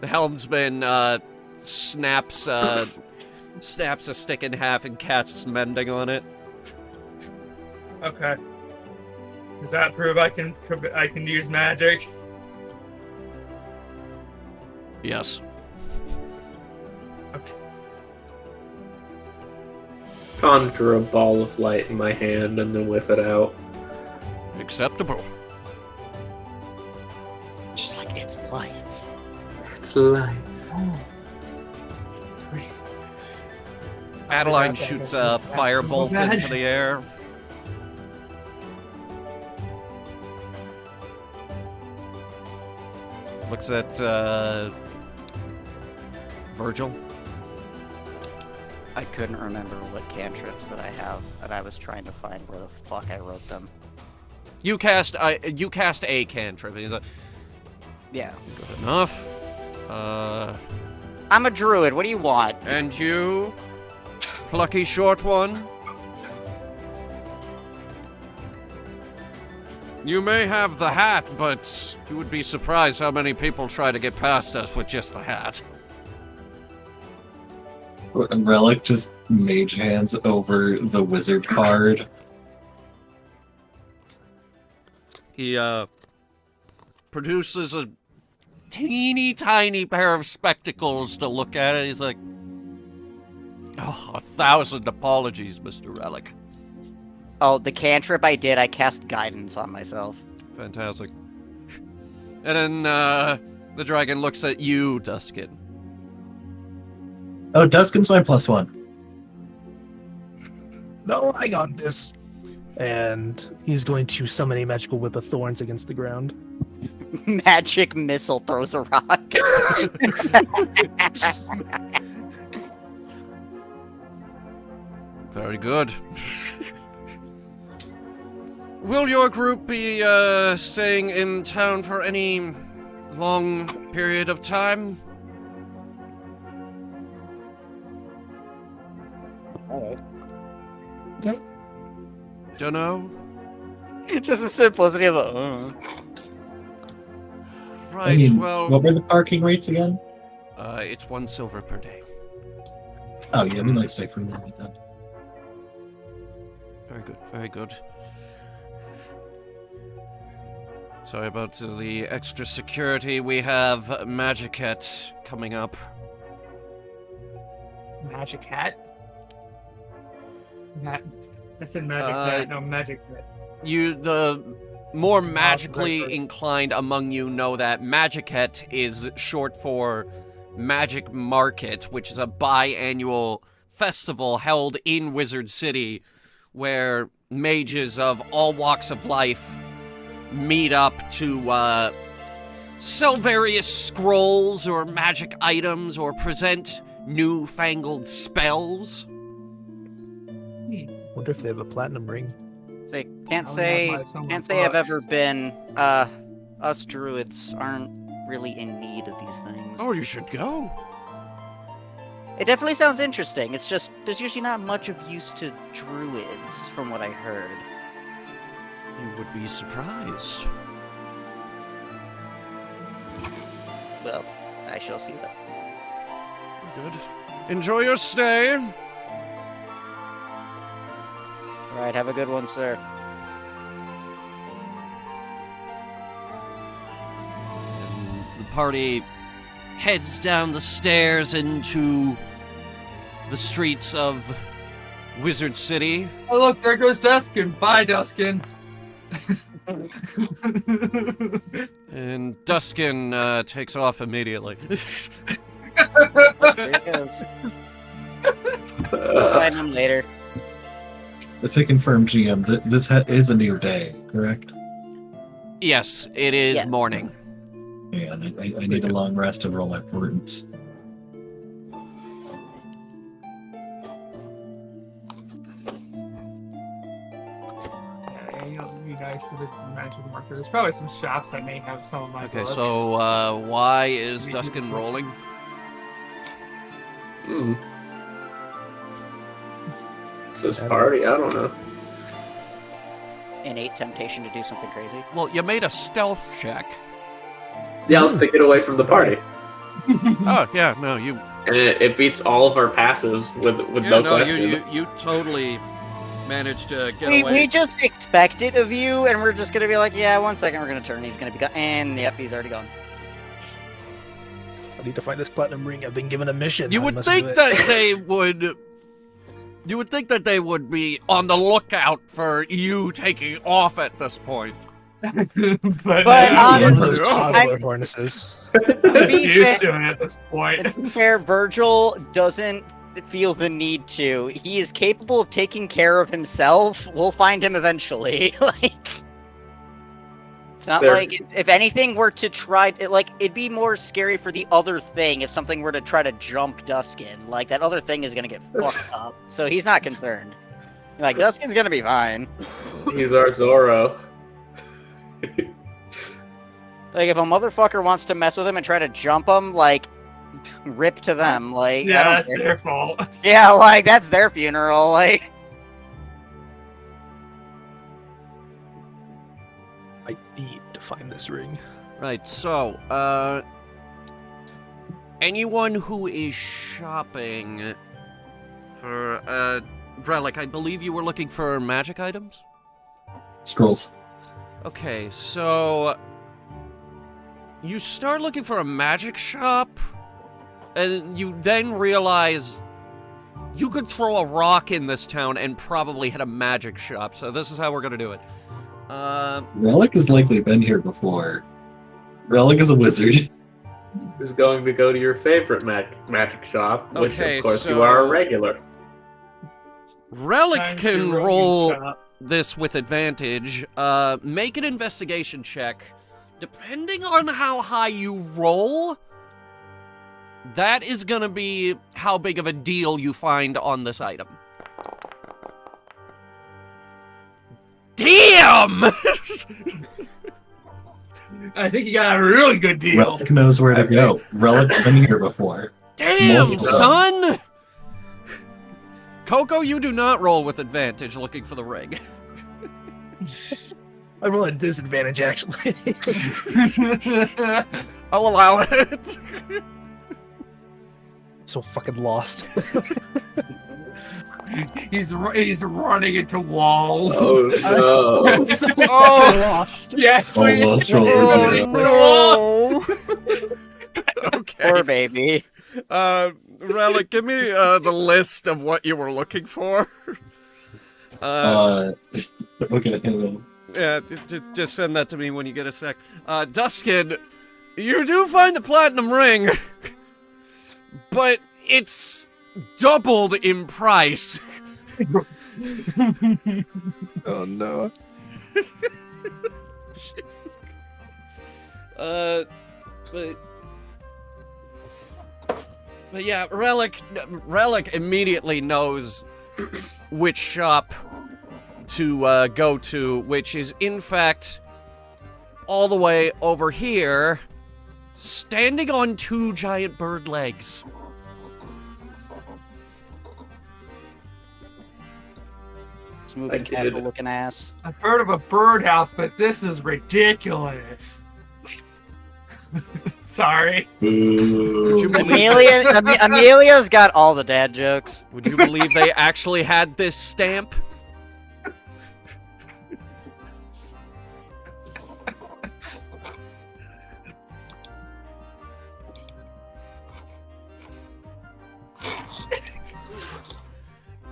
The helmsman snaps snaps a stick in half and casts mending on it. Okay. Does that prove I can use magic? Yes. Okay. Conjure a ball of light in my hand and then whip it out. Acceptable. Just like, it's light. It's light. Adeline shoots a firebolt into the air. Looks at Virgil. I couldn't remember what cantrips that I have, and I was trying to find where the fuck I wrote them. You cast a cantrip. He's like, Yeah. good enough. I'm a druid, what do you want? And you, plucky short one. You may have the hat, but you would be surprised how many people try to get past us with just the hat. Relic just mage hands over the wizard card. He produces a teeny tiny pair of spectacles to look at it. He's like, oh, 1,000 apologies, Mr. Relic. Oh, the cantrip I did, I cast guidance on myself. Fantastic. And then the dragon looks at you, Duskin. Oh, Duskin's my +1. No, I got this. And he's going to summon a magical whip of thorns against the ground. Magic missile throws a rock. Very good. Will your group be staying in town for any long period of time? Dunno. Just the simplicity of the. Right, I mean, well, what were the parking rates again? it's 1 silver per day. Oh yeah, we might stay for a minute then. Very good, very good. Sorry about the extra security. We have Magicat coming up. Magic hat? I said magic hat, no magic hat. The more magically inclined among you know that Magicat is short for Magic Market, which is a biannual festival held in Wizard City where mages of all walks of life meet up to sell various scrolls or magic items or present newfangled spells. Wonder if they have a platinum ring. Say, can't I'll say have my I've bucks. ever been. Us druids aren't really in need of these things. Oh, you should go. It definitely sounds interesting. It's just there's usually not much of use to druids, from what I heard. You would be surprised. Well, I shall see that. Good. Enjoy your stay. All right, have a good one, sir. And the party heads down the stairs into the streets of Wizard City. Oh look, there goes Duskin. Bye, Duskin. And Duskin takes off immediately. There he goes. Find him later. Let's confirm, GM, that this is a new day, correct? Yes, it is Yeah. morning. Yeah, and I need a long rest to roll my prudence. Yeah, you know, it'd be nice to visit the magic market. There's probably some shops that may have some of my Okay, books. so why is Duskin rolling? It says party, I don't know. Innate temptation to do something crazy. Well, you made a stealth check. Yeah, I'll stick it away from the party. Oh, yeah, no, you And it beats all of our passives with no question. You totally managed to get We away. just expect it of you, and we're just gonna be like, yeah, 1 second, we're gonna turn. He's gonna be gone, and yep, he's already gone. I need to find this platinum ring. I've been given a mission. You I would must think do it. that they would. You would think that they would be on the lookout for you taking off at this point. But But, One of honestly, those toddler harnesses. I'm just be used fair- to it at this point. To be fair, Virgil doesn't feel the need to. He is capable of taking care of himself. We'll find him eventually. Like, it's not There- like if anything were to try, it'd be more scary for the other thing if something were to try to jump Duskin. Like, that other thing is gonna get fucked up. So he's not concerned. Like, Duskin's gonna be fine. He's our Zorro. Like, if a motherfucker wants to mess with him and try to jump him, like, rip to them. Like, I Yeah, don't that's care. their fault. Yeah, like, that's their funeral. Like, I need to find this ring. Right, so, anyone who is shopping for, Relic, I believe you were looking for magic items? Scrolls. Okay, so you start looking for a magic shop, and you then realize you could throw a rock in this town and probably hit a magic shop, so this is how we're gonna do it. Relic has likely been here before. Relic is a wizard. Is going to go to your favorite magic shop, which Okay, of course so- you are a regular. Relic Time to can roll roll shop. this with advantage. Make an investigation check. Depending on how high you roll, that is gonna be how big of a deal you find on this item. Damn! I think you got a really good deal. Relic knows where to go. Relic's been here before. Damn, Multiple son! Coco, you do not roll with advantage looking for the ring. I roll a disadvantage, actually. I'll allow it. So fucking lost. He's running into walls. Oh no. So Oh. lost. Yeah. Almost rolled a Oh, zero. no. Okay. poor baby. Relic, give me the list of what you were looking for. Okay, hang on. Yeah, just send that to me when you get a sec. Duskin, you do find the platinum ring, but it's doubled in price. Oh no. Jesus. But yeah, Relic immediately knows which shop to go to, which is in fact all the way over here, standing on 2 giant bird legs. Moving I did. castle looking ass. I've heard of a birdhouse, but this is ridiculous. Sorry. Boo. you believe- Amelia's got all the dad jokes. Would you believe they actually had this stamp?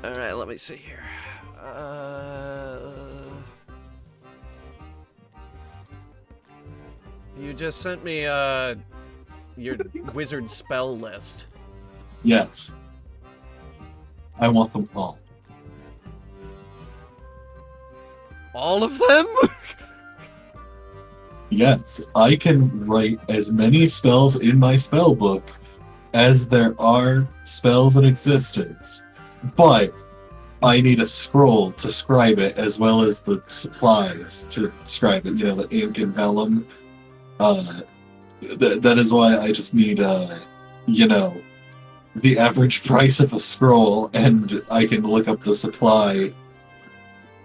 Alright, let me see here. You just sent me, your wizard spell list. Yes. I want them all. All of them? Yes, I can write as many spells in my spell book as there are spells in existence. But I need a scroll to scribe it as well as the supplies to scribe it, the ink and vellum. That is why I just need, the average price of a scroll, and I can look up the supply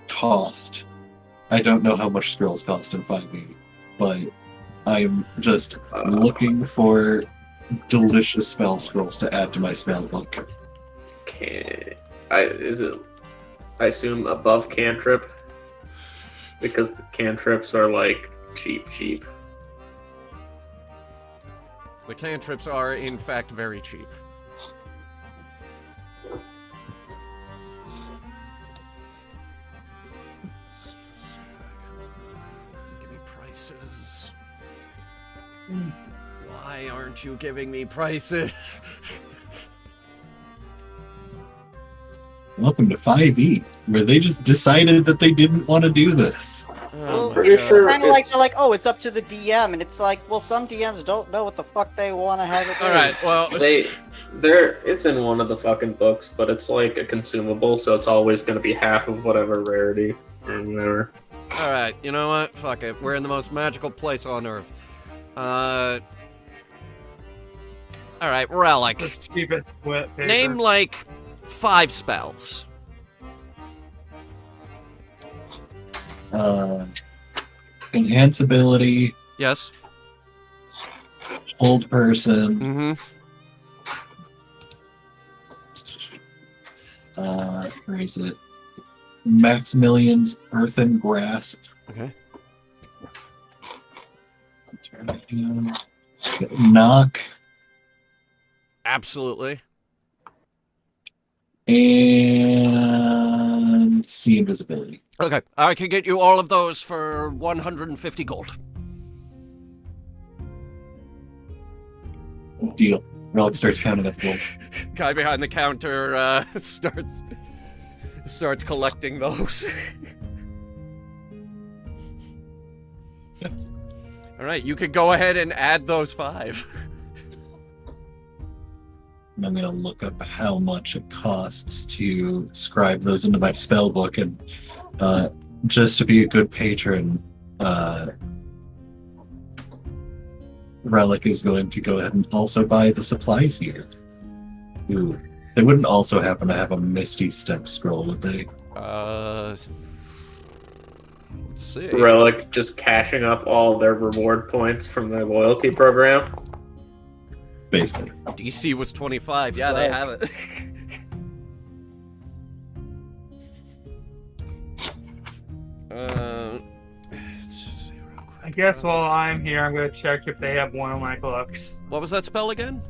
cost. I don't know how much scrolls cost in 5e, but I'm just looking for delicious spell scrolls to add to my spell book. I assume above cantrip? Because the cantrips are like cheap. The cantrips are, in fact, very cheap. Give me prices. Why aren't you giving me prices? Welcome to 5e, where they just decided that they didn't want to do this. Oh my Pretty God. sure Kind of like it's- they're like, oh, it's up to the DM, and it's like, well, some DMs don't know what the fuck they want to have it. All right, well, it's in one of the fucking books, but it's like a consumable, so it's always going to be half of whatever rarity or whatever. all right. You know what? Fuck it. We're in the most magical place on Earth. All right, Relic. It's the cheapest paper. Name like 5 spells. Enhance ability, Yes. hold person, Mm-hmm. where is it? Maximilian's Earthen Grasp. Okay. Knock, Absolutely. and see invisibility. Okay, I can get you all of those for 150 gold. Deal. Relic starts counting at the gold. Guy behind the counter starts collecting those. Yes. All right, you could go ahead and add those 5. And I'm gonna look up how much it costs to scribe those into my spell book, and just to be a good patron, Relic is going to go ahead and also buy the supplies here. Ooh, they wouldn't also happen to have a Misty Step scroll, would they? Let's see. Relic just cashing up all their reward points from their loyalty program. Basically. DC was 25. Yeah, they have it. Let's just see real quick. I guess while I'm here, I'm gonna check if they have one of my books. What was that spell again?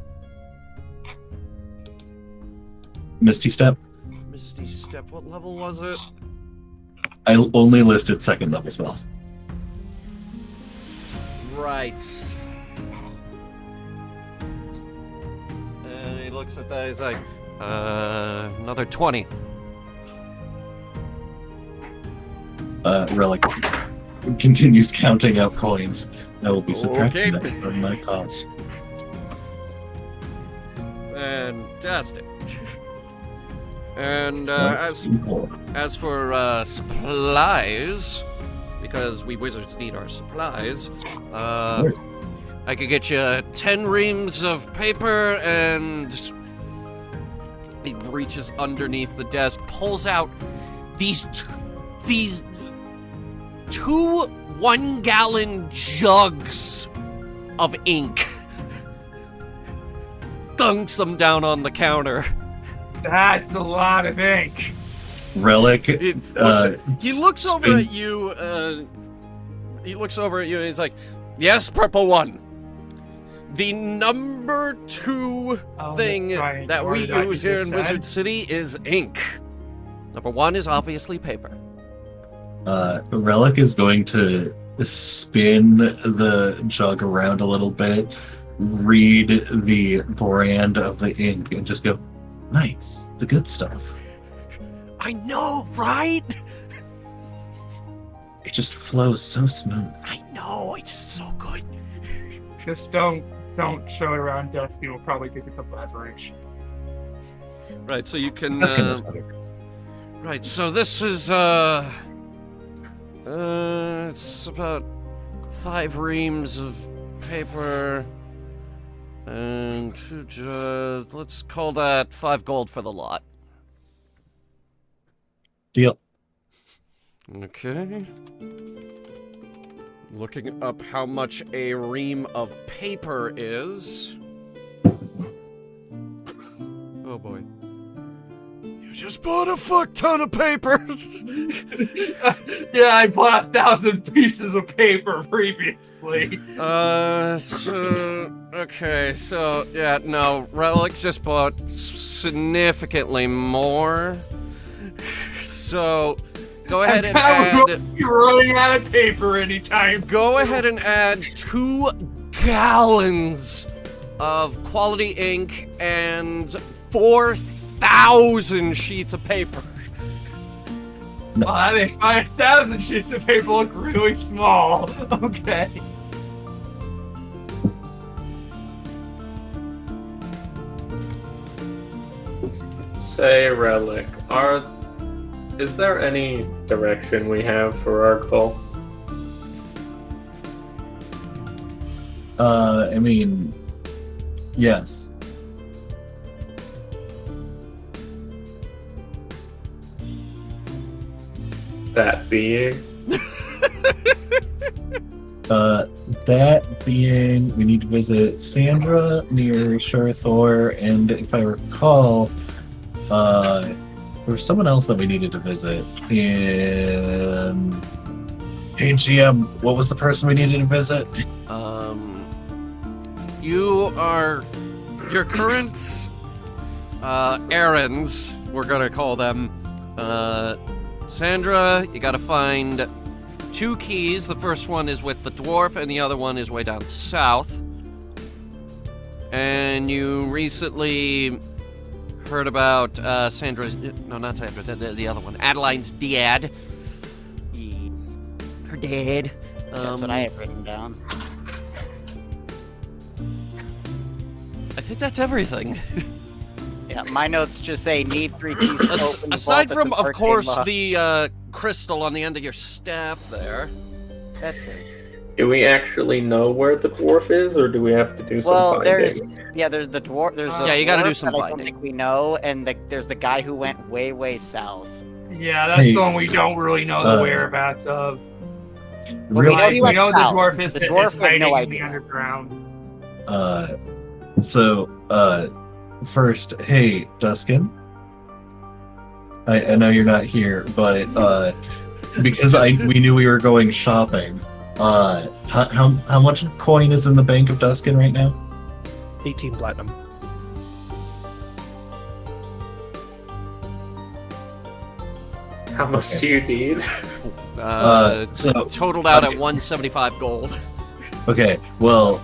Misty Step? Misty Step. What level was it? I only listed second level spells. Right. And he looks at that. He's like, another 20. Relic continues counting out coins. I will be subtracting Okay. that from my cost. Fantastic. And That's cool. as for supplies, because we wizards need our supplies, Sure. I could get you 10 reams of paper, and he reaches underneath the desk, pulls out these two 1-gallon jugs of ink, dunks them down on the counter. That's a lot of ink. Relic. He looks over at you. He looks over at you and he's like, "Yes, purple one. The number 2 Oh, thing that's right. that Or we that you use here just in said. Wizard City is ink. Number 1 is obviously paper." Relic is going to spin the jug around a little bit, read the brand of the ink, and just go, "Nice, the good stuff." I know, right? It just flows so smooth. I know, it's so good. Just don't show it around desk. People probably think it's a beverage. Right, so you can. That's kind of better. Right, so this is it's about 5 reams of paper, and let's call that 5 gold for the lot. Deal. Okay. Looking up how much a ream of paper is. just bought a fuck ton of papers. Yeah, I bought 1,000 pieces of paper previously. Okay, so, yeah, no, Relic just bought significantly more. So, go ahead and add... You're running out of paper anytime Go soon. ahead and add 2 gallons of quality ink and 4,000 sheets of paper. Well, that makes 5,000 sheets of paper look really small. Okay. Say, Relic, is there any direction we have for our goal? I mean, yes. That being? That being, we need to visit Sandra near Shurthor, and if I recall, there was someone else that we needed to visit in... Hey, GM, what was the person we needed to visit? Your current, errands, we're gonna call them, Sandra, you gotta find 2 keys. The first one is with the dwarf, and the other one is way down south. And you recently heard about, Sandra's, no, not Sandra, the other one, Adeline's dad. Her dad. That's what I have written down. I think that's everything. Yeah, my notes just say need 3 keys to open the Aside vault from, at the of course, arcade the crystal on the end of your staff there. lock. That's it. Do we actually know where the dwarf is, or do we have to do some Well, finding? there's the dwarf. There's the Yeah, you gotta do dwarf some that I don't finding. think we know, and there's the guy who went way south. Yeah, that's Hey, the one we don't really know the whereabouts of. Well, Real we know he We went know south. the dwarf is, The dwarf is we have hiding no in the idea. underground. First, hey, Duskin. I know you're not here, but because we knew we were going shopping, how much coin is in the bank of Duskin right now? 18 platinum. How much do you need? So Totaled out at 175 gold. okay, well,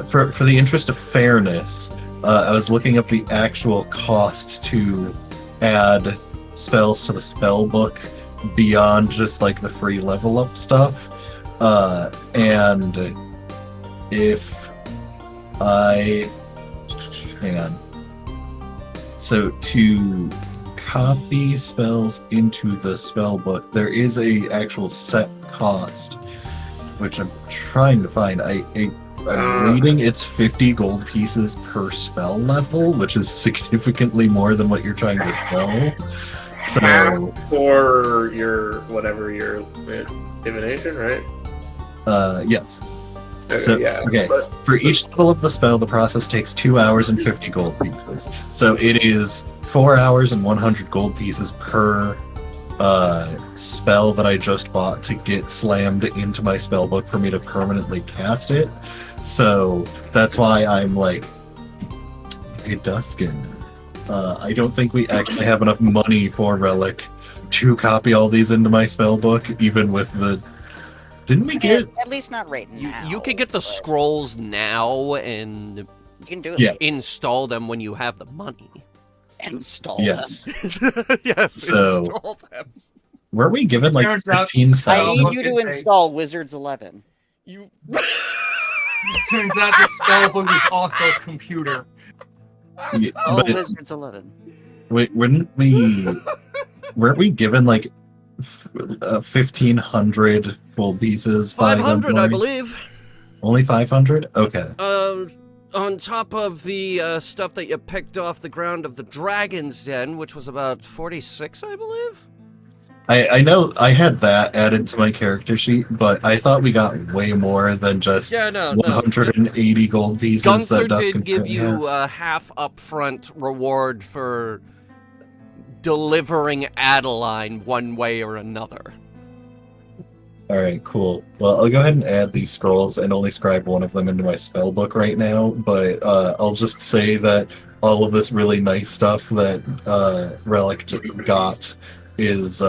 for the interest of fairness, I was looking up the actual cost to add spells to the spell book beyond just like the free level up stuff, and if I hang on, so to copy spells into the spell book, there is a actual set cost, which I'm trying to find. I'm reading it's 50 gold pieces per spell level, which is significantly more than what you're trying to spell. So, For your divination, right? yes. Okay, So, yeah. okay. But For each level of the spell, the process takes 2 hours and 50 gold pieces. So it is 4 hours and 100 gold pieces per spell that I just bought to get slammed into my spell book for me to permanently cast it. So that's why I'm like, hey, Duskin, I don't think we actually have enough money for Relic to copy all these into my spell book, even with the... Didn't we get... At least not right now. You could get the but scrolls now and You can do it. Yeah. install them when you have the money. Install Yes. Yes, So- install them. Were we given like Turns out- them. I 15,000? need you to install Wizards 11. You. Turns out the spellbook is also a computer. Yeah, Oh, but Wizards 11. weren't we given like 1,500 gold pieces? 500, I believe. Only 500? Okay. On top of the stuff that you picked off the ground of the Dragon's Den, which was about 46, I believe. I know I had that added to my character sheet, but I thought we got way more than just Yeah, no. 180 gold pieces Gunther that Dustin did give currently you has. a half upfront reward for delivering Adeline one way or another. Alright, cool. Well, I'll go ahead and add these scrolls and only scribe one of them into my spell book right now, but I'll just say that all of this really nice stuff that Relic got is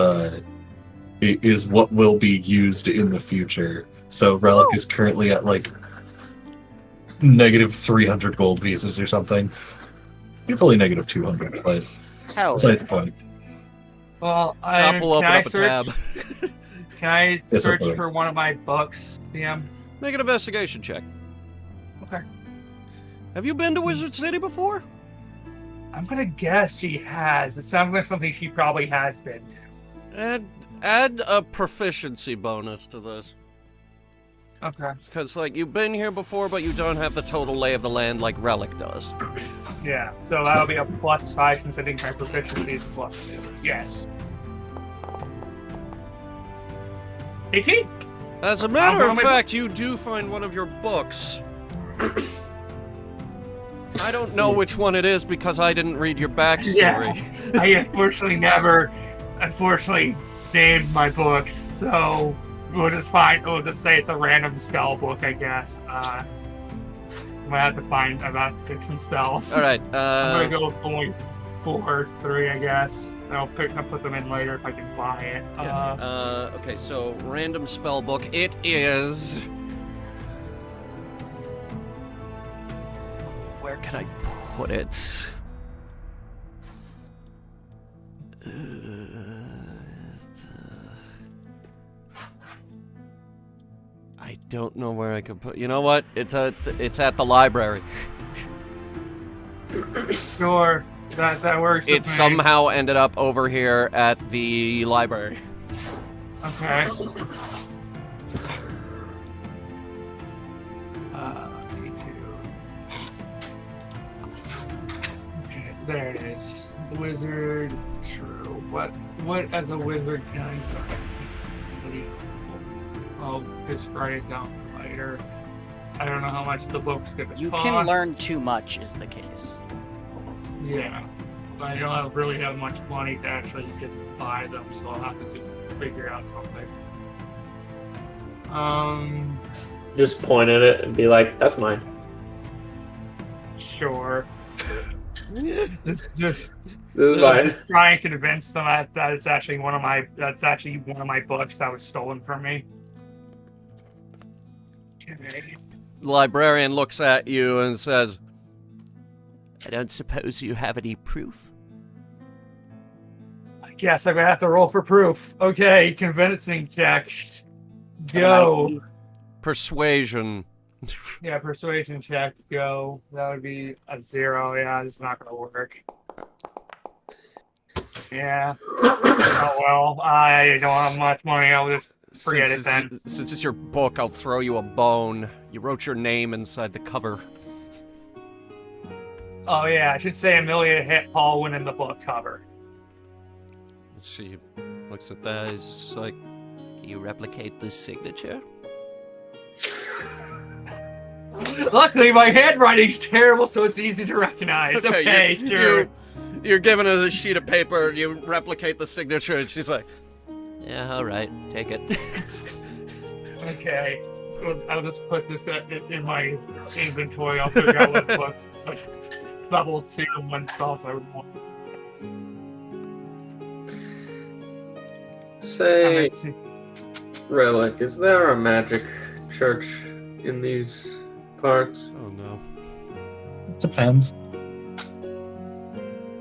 what will be used in the future. So Relic is currently at like negative 300 gold pieces or something. It's only negative 200, but Hell. besides the point. Well, Shop will open can I up a search? tab. Can I Yes, search absolutely. for one of my books, DM? Make an investigation check. Okay. Have you been to Wizard City before? I'm gonna guess she has. It sounds like something she probably has been to. Add a proficiency bonus to this. Okay. Because, like, you've been here before, but you don't have the total lay of the land like Relic does. Yeah, so that'll be a +5 since I think my proficiency is +2. Yes. 18? As a matter I'll of go my fact, you do find one of your books. I don't know which one it is because I didn't read your backstory. Yeah. I unfortunately never, named my books, so we'll just say it's a random spell book, I guess. I might have to find pick some spells. Alright, I'm gonna go with only 4, 3, I guess. I'll put them in later if I can buy it. okay, so random spell book. It is. Where can I put it? I don't know where I could put. You know what? It's at the library. Sure, that works. It with me. somehow ended up over here at the library. Okay. Me too. Okay, there it is. The wizard. True. What as a wizard can I do? I'll just write it down later. I don't know how much the book's gonna You cost. can learn too much, is the case. Yeah. I don't really have much money to actually just buy them, so I'll have to just figure out something. Just point at it and be like, "That's mine." Sure. It's just This is mine. try and convince them that it's actually one of my books that was stolen from me. Okay. The librarian looks at you and says, I don't suppose you have any proof? I guess I'm gonna have to roll for proof. Okay, convincing check. Go. Persuasion. Yeah, persuasion check. Go. That would be a 0. Yeah, this is not gonna work. Yeah. Oh well. I don't have much money. I'll just forget it then. Since it's your book, I'll throw you a bone. You wrote your name inside the cover. Oh yeah, I should say Amelia hit Paul win in the book cover. She looks at that. He's like, can you replicate this signature? Luckily, my handwriting's terrible, so it's easy to recognize. Okay, sure. You're giving her the sheet of paper, you replicate the signature, and she's like, yeah, alright, take it. Okay. Well, I'll just put this in my inventory. I'll figure out what books, like, level 2 and 1 spells I would want. Say, Let's see. Relic, is there a magic church in these parts? Oh no. Depends.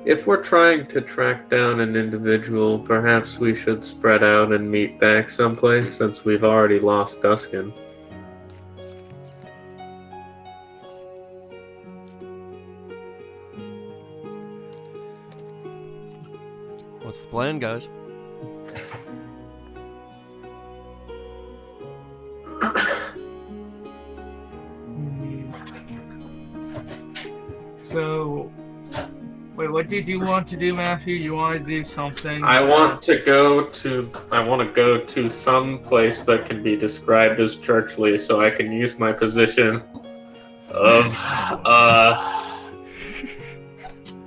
If we're trying to track down an individual, perhaps we should spread out and meet back someplace, since we've already lost Duskin. What's the plan, guys? So, wait, what did you want to do, Matthew? You want to do something? I want to go to some place that can be described as churchly, so I can use my position of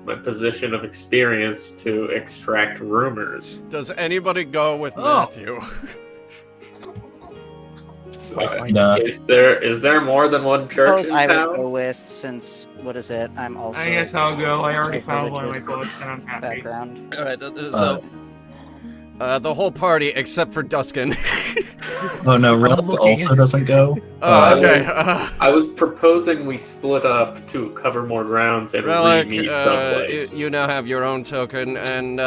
my position of experience to extract rumors. Does anybody go with Oh. Matthew? Nah. Is there more than one church Suppose in I would town? go with, since, what is it? I'm also I guess I'll go. I already of found one of my religious books and I'm happy. background. All right, so the whole party except for Duskin. Oh no, I'm Ralph looking. also doesn't go. Okay. I was proposing we split up to cover more grounds and Relic, re-meet someplace. you now have your own token, and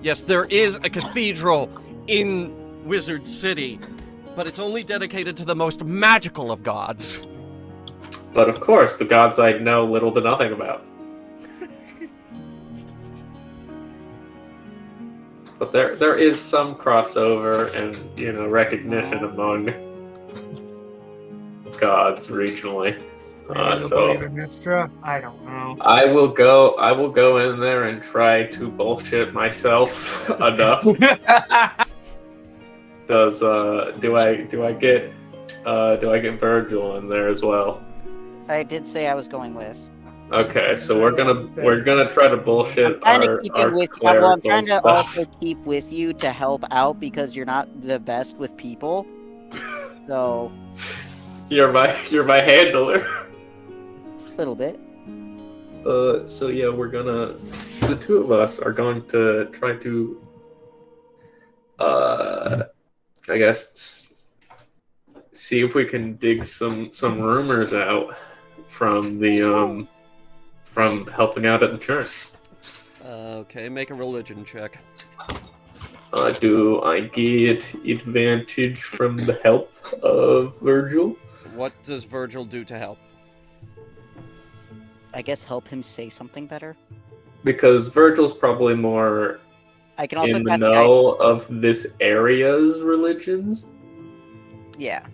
yes, there is a cathedral in Wizard City, but it's only dedicated to the most magical of gods. But of course, the gods I know little to nothing about. But there is some crossover and, you know, recognition among gods regionally. So Believe in Mistra? I don't know. I will go in there and try to bullshit myself enough. Do I get Virgil in there as well? I did say I was going with. Okay, so we're gonna try to bullshit I'm trying to our keep it with. Well, I'm clerical trying to stuff. also keep with you to help out because you're not the best with people. So You're my handler. a little bit. So yeah, the two of us are going to try to, I guess, see if we can dig some rumors out from the from helping out at the church. Okay, make a religion check. Do I get advantage from the help of Virgil? What does Virgil do to help? I guess help him say something better. Because Virgil's probably more I can also in the cast know guidance. of this area's religions. Yeah,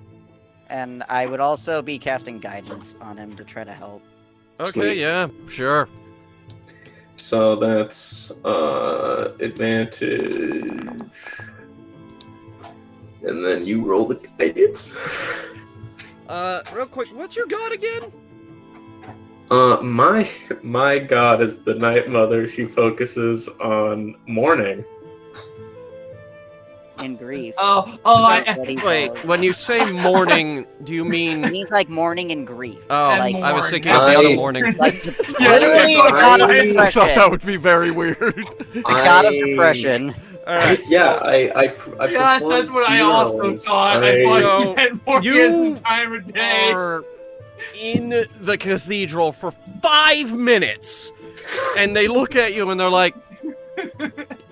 and I would also be casting guidance on him to try to help. Okay, Sweet. yeah, sure. So that's advantage. And then you roll the guidance. Real quick, what's your god again? My god is the Night Mother. She focuses on mourning. In grief. Wait, when you say mourning, do you It mean... means like mourning and grief. Oh, like, I was thinking mourning. of the other I- morning. Like Yeah, literally the god of I I depression. thought that would be very weird. The god of depression. Alright, Yeah, so I Yes, perform that's what I also funerals. thought. So, And more you time of day. are in the cathedral for 5 minutes, and they look at you and they're like,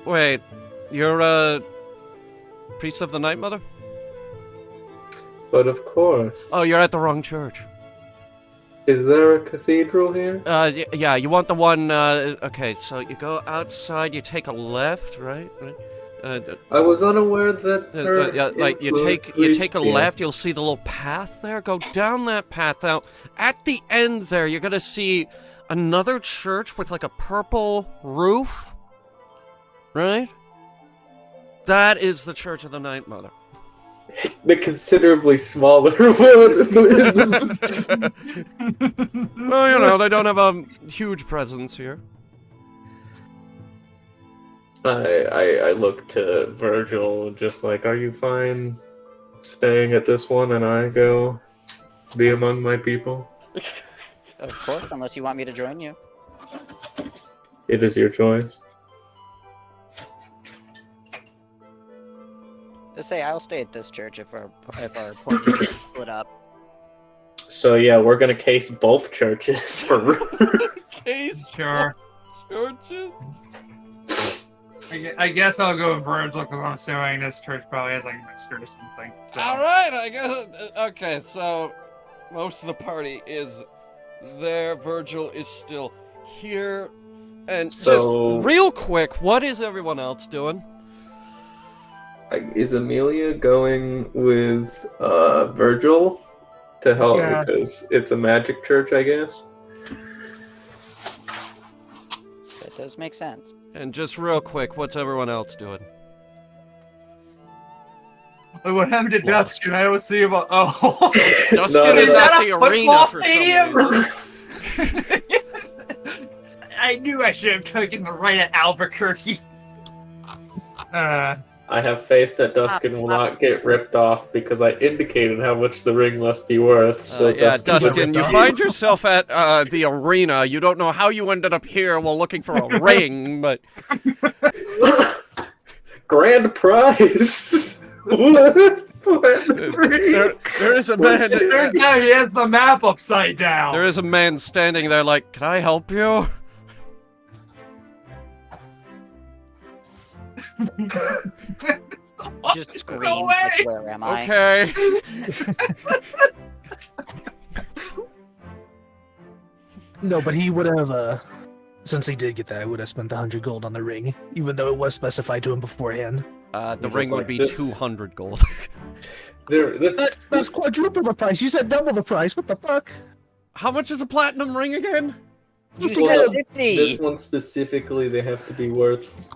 wait, you're a priest of the Night Mother? But of course. Oh, you're at the wrong church. Is there a cathedral here? Yeah, you want the one, okay, so you go outside, you take a left, right? I was unaware that her Yeah, like you influence take reached a here. left, you'll see the little path there. Go down that path. Now, at the end there, you're gonna see another church with like a purple roof. Right? That is the Church of the Night Mother. The considerably smaller one. Well, you know, they don't have a huge presence here. I look to Virgil, just like, are you fine staying at this one and I go be among my people? Of course, unless you want me to join you. It is your choice. Just say I'll stay at this church if our party gets split up. So yeah, we're gonna case both churches for Case Sure. churches? I guess I'll go with Virgil because I'm assuming this church probably has like a minister or something. So. Alright, I guess. Okay, so most of the party is there. Virgil is still here. And So- just real quick, what is everyone else doing? Is Amelia going with Virgil to help Yeah. because it's a magic church, I guess? That does make sense. And just real quick, what's everyone else doing? Wait, what happened to Dustin? I don't see about. Oh. Dustin No, is no, at no. the Football arena for some stadium? reason. I knew I should have taken the right at Albuquerque. I have faith that Duskin will not get ripped off because I indicated how much the ring must be worth. So yeah, Duskin, Duskin, you find yourself at the arena. You don't know how you ended up here while looking for a ring, but... Grand prize! there is a man... Turns out he has the map upside down. There is a man standing there like, can I help you? Just scream. Like, where am I? Okay. No, but he would have, since he did get that, he would have spent the 100 gold on the ring, even though it was specified to him beforehand. The ring would be 200 gold. That's quadruple the price. You said double the price. What the fuck? How much is a platinum ring again? You Well, said 50. this one specifically, they have to be worth.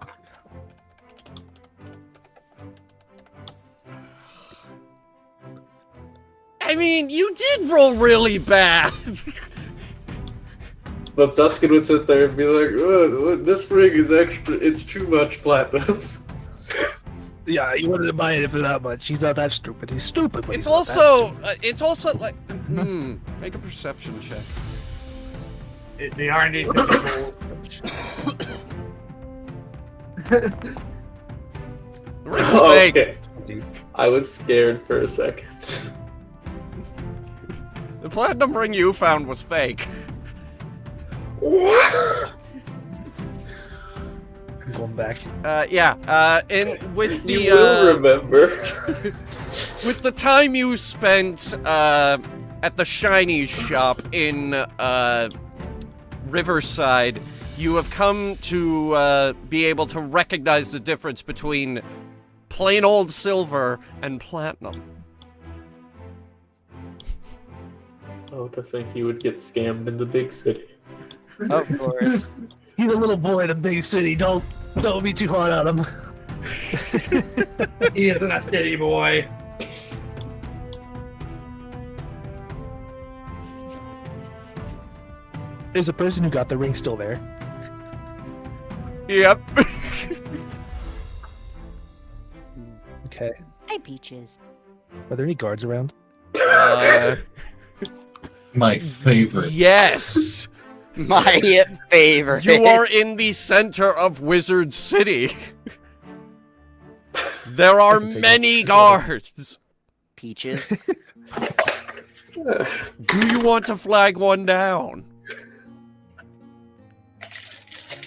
I mean, you did roll really bad. But Duskin would sit there and be like, oh, this ring is extra, it's too much platinum. Yeah, he wouldn't buy it for that much. He's not that stupid. He's stupid, but It's he's not that also like, make a perception check. The R&D gold. The ring's fake. Okay. I was scared for a second. The platinum ring you found was fake. I'm going back. And with the You will remember. with the time you spent at the shiny shop in Riverside, you have come to be able to recognize the difference between plain old silver and platinum. Oh, to think he would get scammed in the big city. Of course. He's a little boy in a big city. Don't be too hard on him. He isn't a city boy. There's a person who got the ring still there. Yep. Okay. Hi, Peaches. Are there any guards around? My favorite. Yes. My favorite. You are in the center of Wizard City. There are many guards. Peaches. Do you want to flag one down?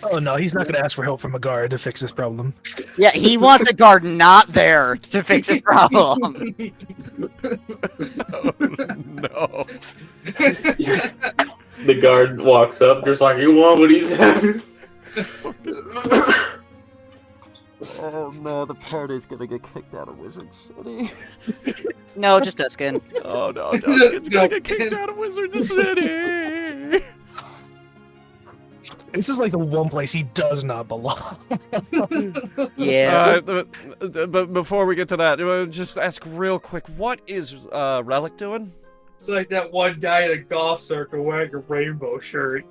Oh no, he's not gonna ask for help from a guard to fix this problem. Yeah, he wants a guard not there to fix his problem. Oh, no. The guard walks up, just like, you want what he's having? Oh no, the party's gonna get kicked out of Wizard City. No, just Duskin. Oh no, Duskin's gonna get kicked out of Wizard City. This is like the one place he does not belong. Yeah. But before we get to that, just ask real quick, what is Relic doing? It's like that one guy in a golf circle wearing a rainbow shirt.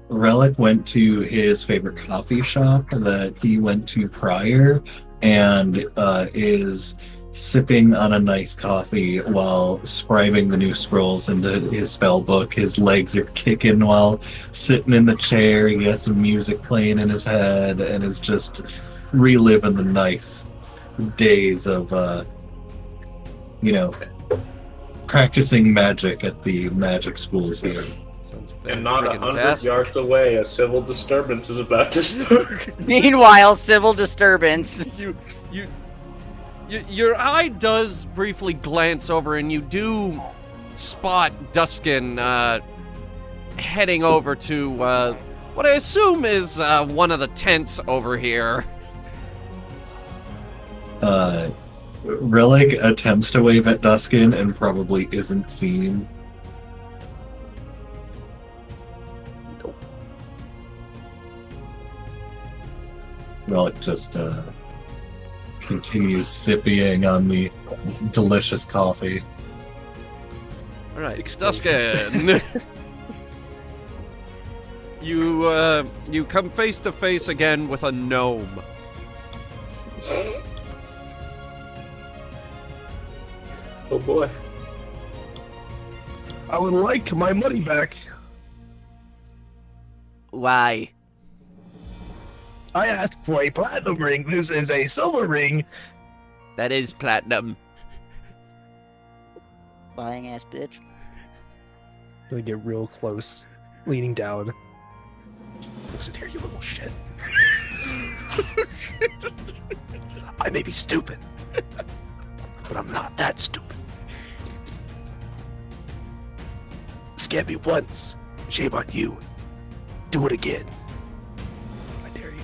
Relic went to his favorite coffee shop that he went to prior and is sipping on a nice coffee while scribing the new scrolls into his spell book. His legs are kicking while sitting in the chair. He has some music playing in his head and is just reliving the nice days of, practicing magic at the magic schools here. Sounds And not 100 fantastic. yards away, a civil disturbance is about to start. Meanwhile, civil disturbance. Your eye does briefly glance over, and you do spot Duskin heading over to what I assume is one of the tents over here. Relic attempts to wave at Duskin and probably isn't seen. Relic just continues sipping on the delicious coffee. All right, Duskin. You come face to face again with a gnome. Oh boy. I would like my money back. Why? I asked for a platinum ring. This is a silver ring. That is platinum. Lying ass bitch. I'm gonna get real close, leaning down. Listen here, you little shit. I may be stupid, but I'm not that stupid. Scam me once, shame on you. Do it again. I dare you.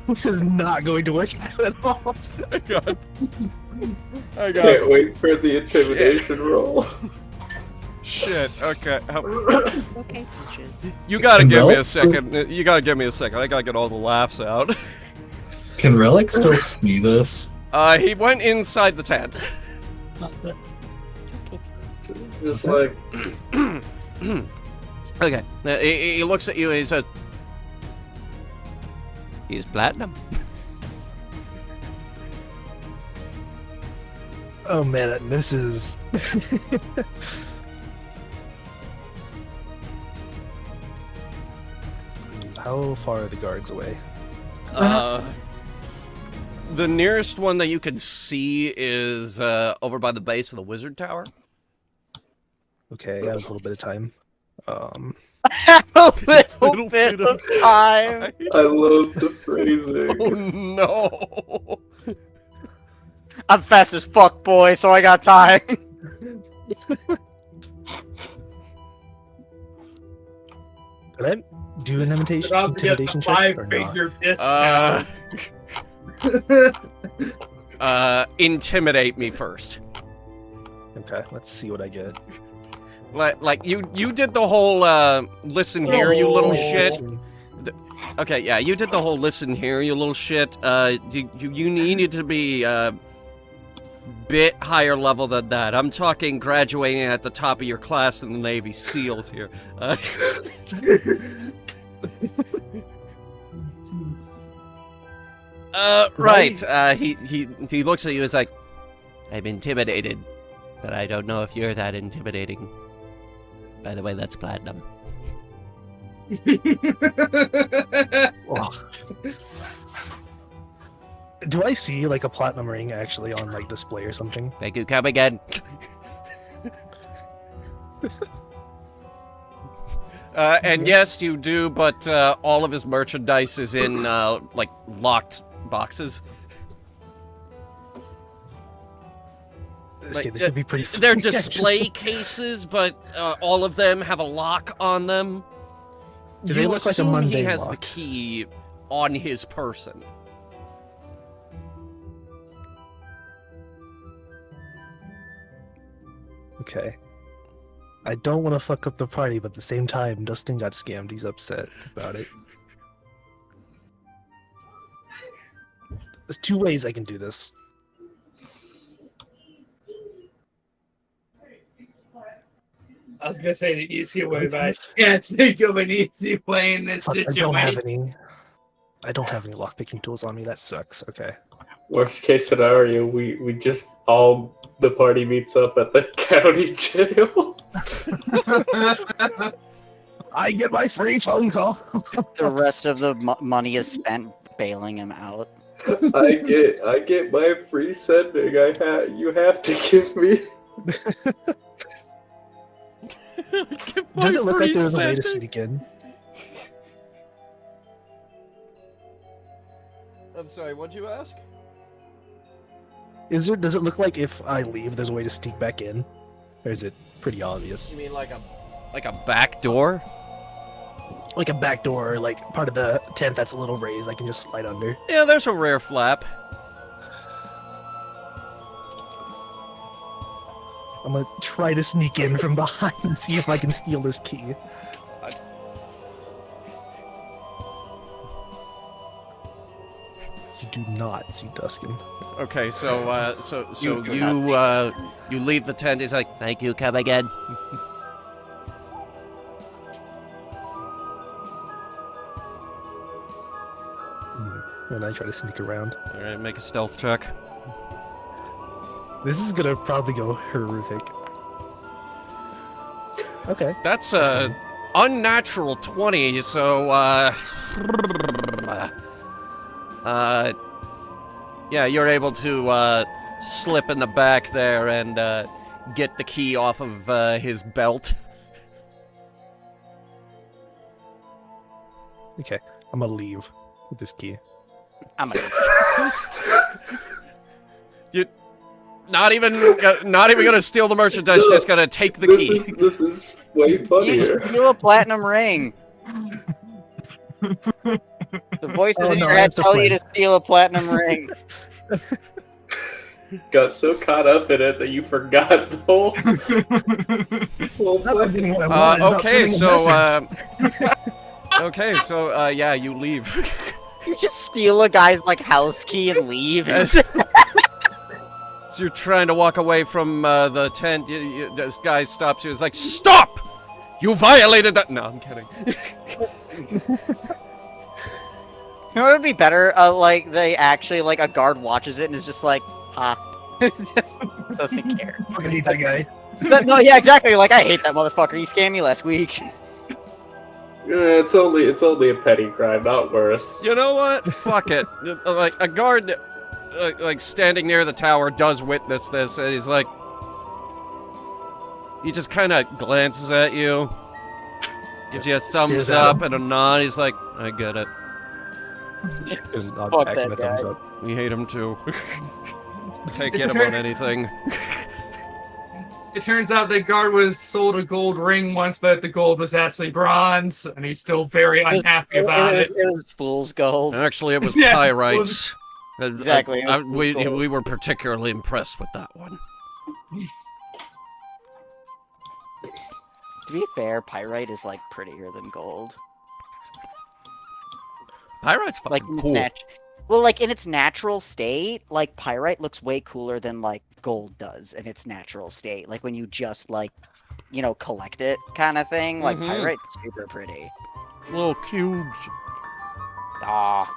This is not going to work out at all. I got Can't wait for the intimidation roll. shit. Okay. Okay, bitches. You gotta give me a Relic? second. You gotta give me a second. I gotta get all the laughs out. Can Relic still see this? He went inside the tent. Just like, Okay. He looks at you and he says, "He's platinum." Oh man, this is. How far are the guards away? The nearest one that you can see is over by the base of the wizard tower. Okay, I have a little bit of time. A little bit of time. I love the phrasing. Oh no! I'm fast as fuck, boy, so I got time. Can I do an intimidation, About to get the intimidation check or not? 5-figure discount. Intimidate me first. Okay, let's see what I get. Like you did the whole listen here, you little shit. Okay, yeah, you did the whole listen here, you little shit. You needed to be bit higher level than that. I'm talking graduating at the top of your class in the Navy SEALs here. Right. He looks at you as like, I'm intimidated, but I don't know if you're that intimidating. By the way, that's platinum. Oh. Do I see like a platinum ring actually on like display or something? Thank you, come again. And yes, you do, but all of his merchandise is in like locked boxes. Okay, this could be pretty. They're funny, display actually. cases, but all of them have a lock on them. Do they You look like a assume he mundane has the lock? key on his person. Okay. I don't want to fuck up the party, but at the same time, Dustin got scammed. He's upset about it. There's two ways I can do this. I was gonna say the easy way, but I can't think of an easy way in this Fuck, I situation. don't have any lockpicking tools on me. That sucks. Okay. Worst case scenario, we just all the party meets up at the county jail. I get my free phone call. The rest of the money is spent bailing him out. I get my free sending. You have to give me. Does it look like there's a way to sneak in? I'm sorry, what'd you ask? Does it look like if I leave, there's a way to sneak back in? Or is it pretty obvious? You mean like a back door? Like a back door, or like part of the tent that's a little raised, I can just slide under. Yeah, there's a rare flap. I'm gonna try to sneak in from behind and see if I can steal this key. You do not see Duskin. Okay, so You do not you leave the tent. He's like, "Thank you, come again." And I try to sneak around. All right, make a stealth check. This is gonna probably go horrific. Okay. That's a unnatural 20. So yeah, you're able to slip in the back there and get the key off of his belt. Okay. I'm gonna leave with this key. I'm gonna. You not even gonna steal the merchandise. Just gonna take the key. This is way You funnier. steal a platinum ring. The voices Oh, in no, your head that's the tell you plan. to steal a platinum ring. Got so caught up in it that you forgot the whole I didn't want to Okay, so yeah, you leave. You just steal a guy's like house key and leave. And So you're trying to walk away from the tent. This guy stops you. He's like, "Stop! You violated that." No, I'm kidding. You know what would be better? Like they actually like a guard watches it and is just like, just doesn't care. fucking hate that guy. No, yeah, exactly. Like I hate that motherfucker. He scammed me last week. It's only a petty crime, not worse. You know what? Fuck it. Like a guard, like standing near the tower, does witness this, and he's like, he just kind of glances at you, gives you a thumbs Stares at up him. and a nod. He's like, "I get it. Just nod fuck back that and a thumbs guy. up. We hate him too. Can't get him on anything." It turns out the guard was sold a gold ring once, but the gold was actually bronze, and he's still very unhappy about it. It was fool's gold. Actually, it was Yeah, pyrites. Exactly, it was We gold. we were particularly impressed with that one. To be fair, pyrite is like prettier than gold. Pyrite's fucking Like in cool. well, like in its natural state, like pyrite looks way cooler than like gold does in its natural state. Like when you just like, you know, collect it kind of thing. Like Mhm. pyrite's super pretty. Little cubes. Ah,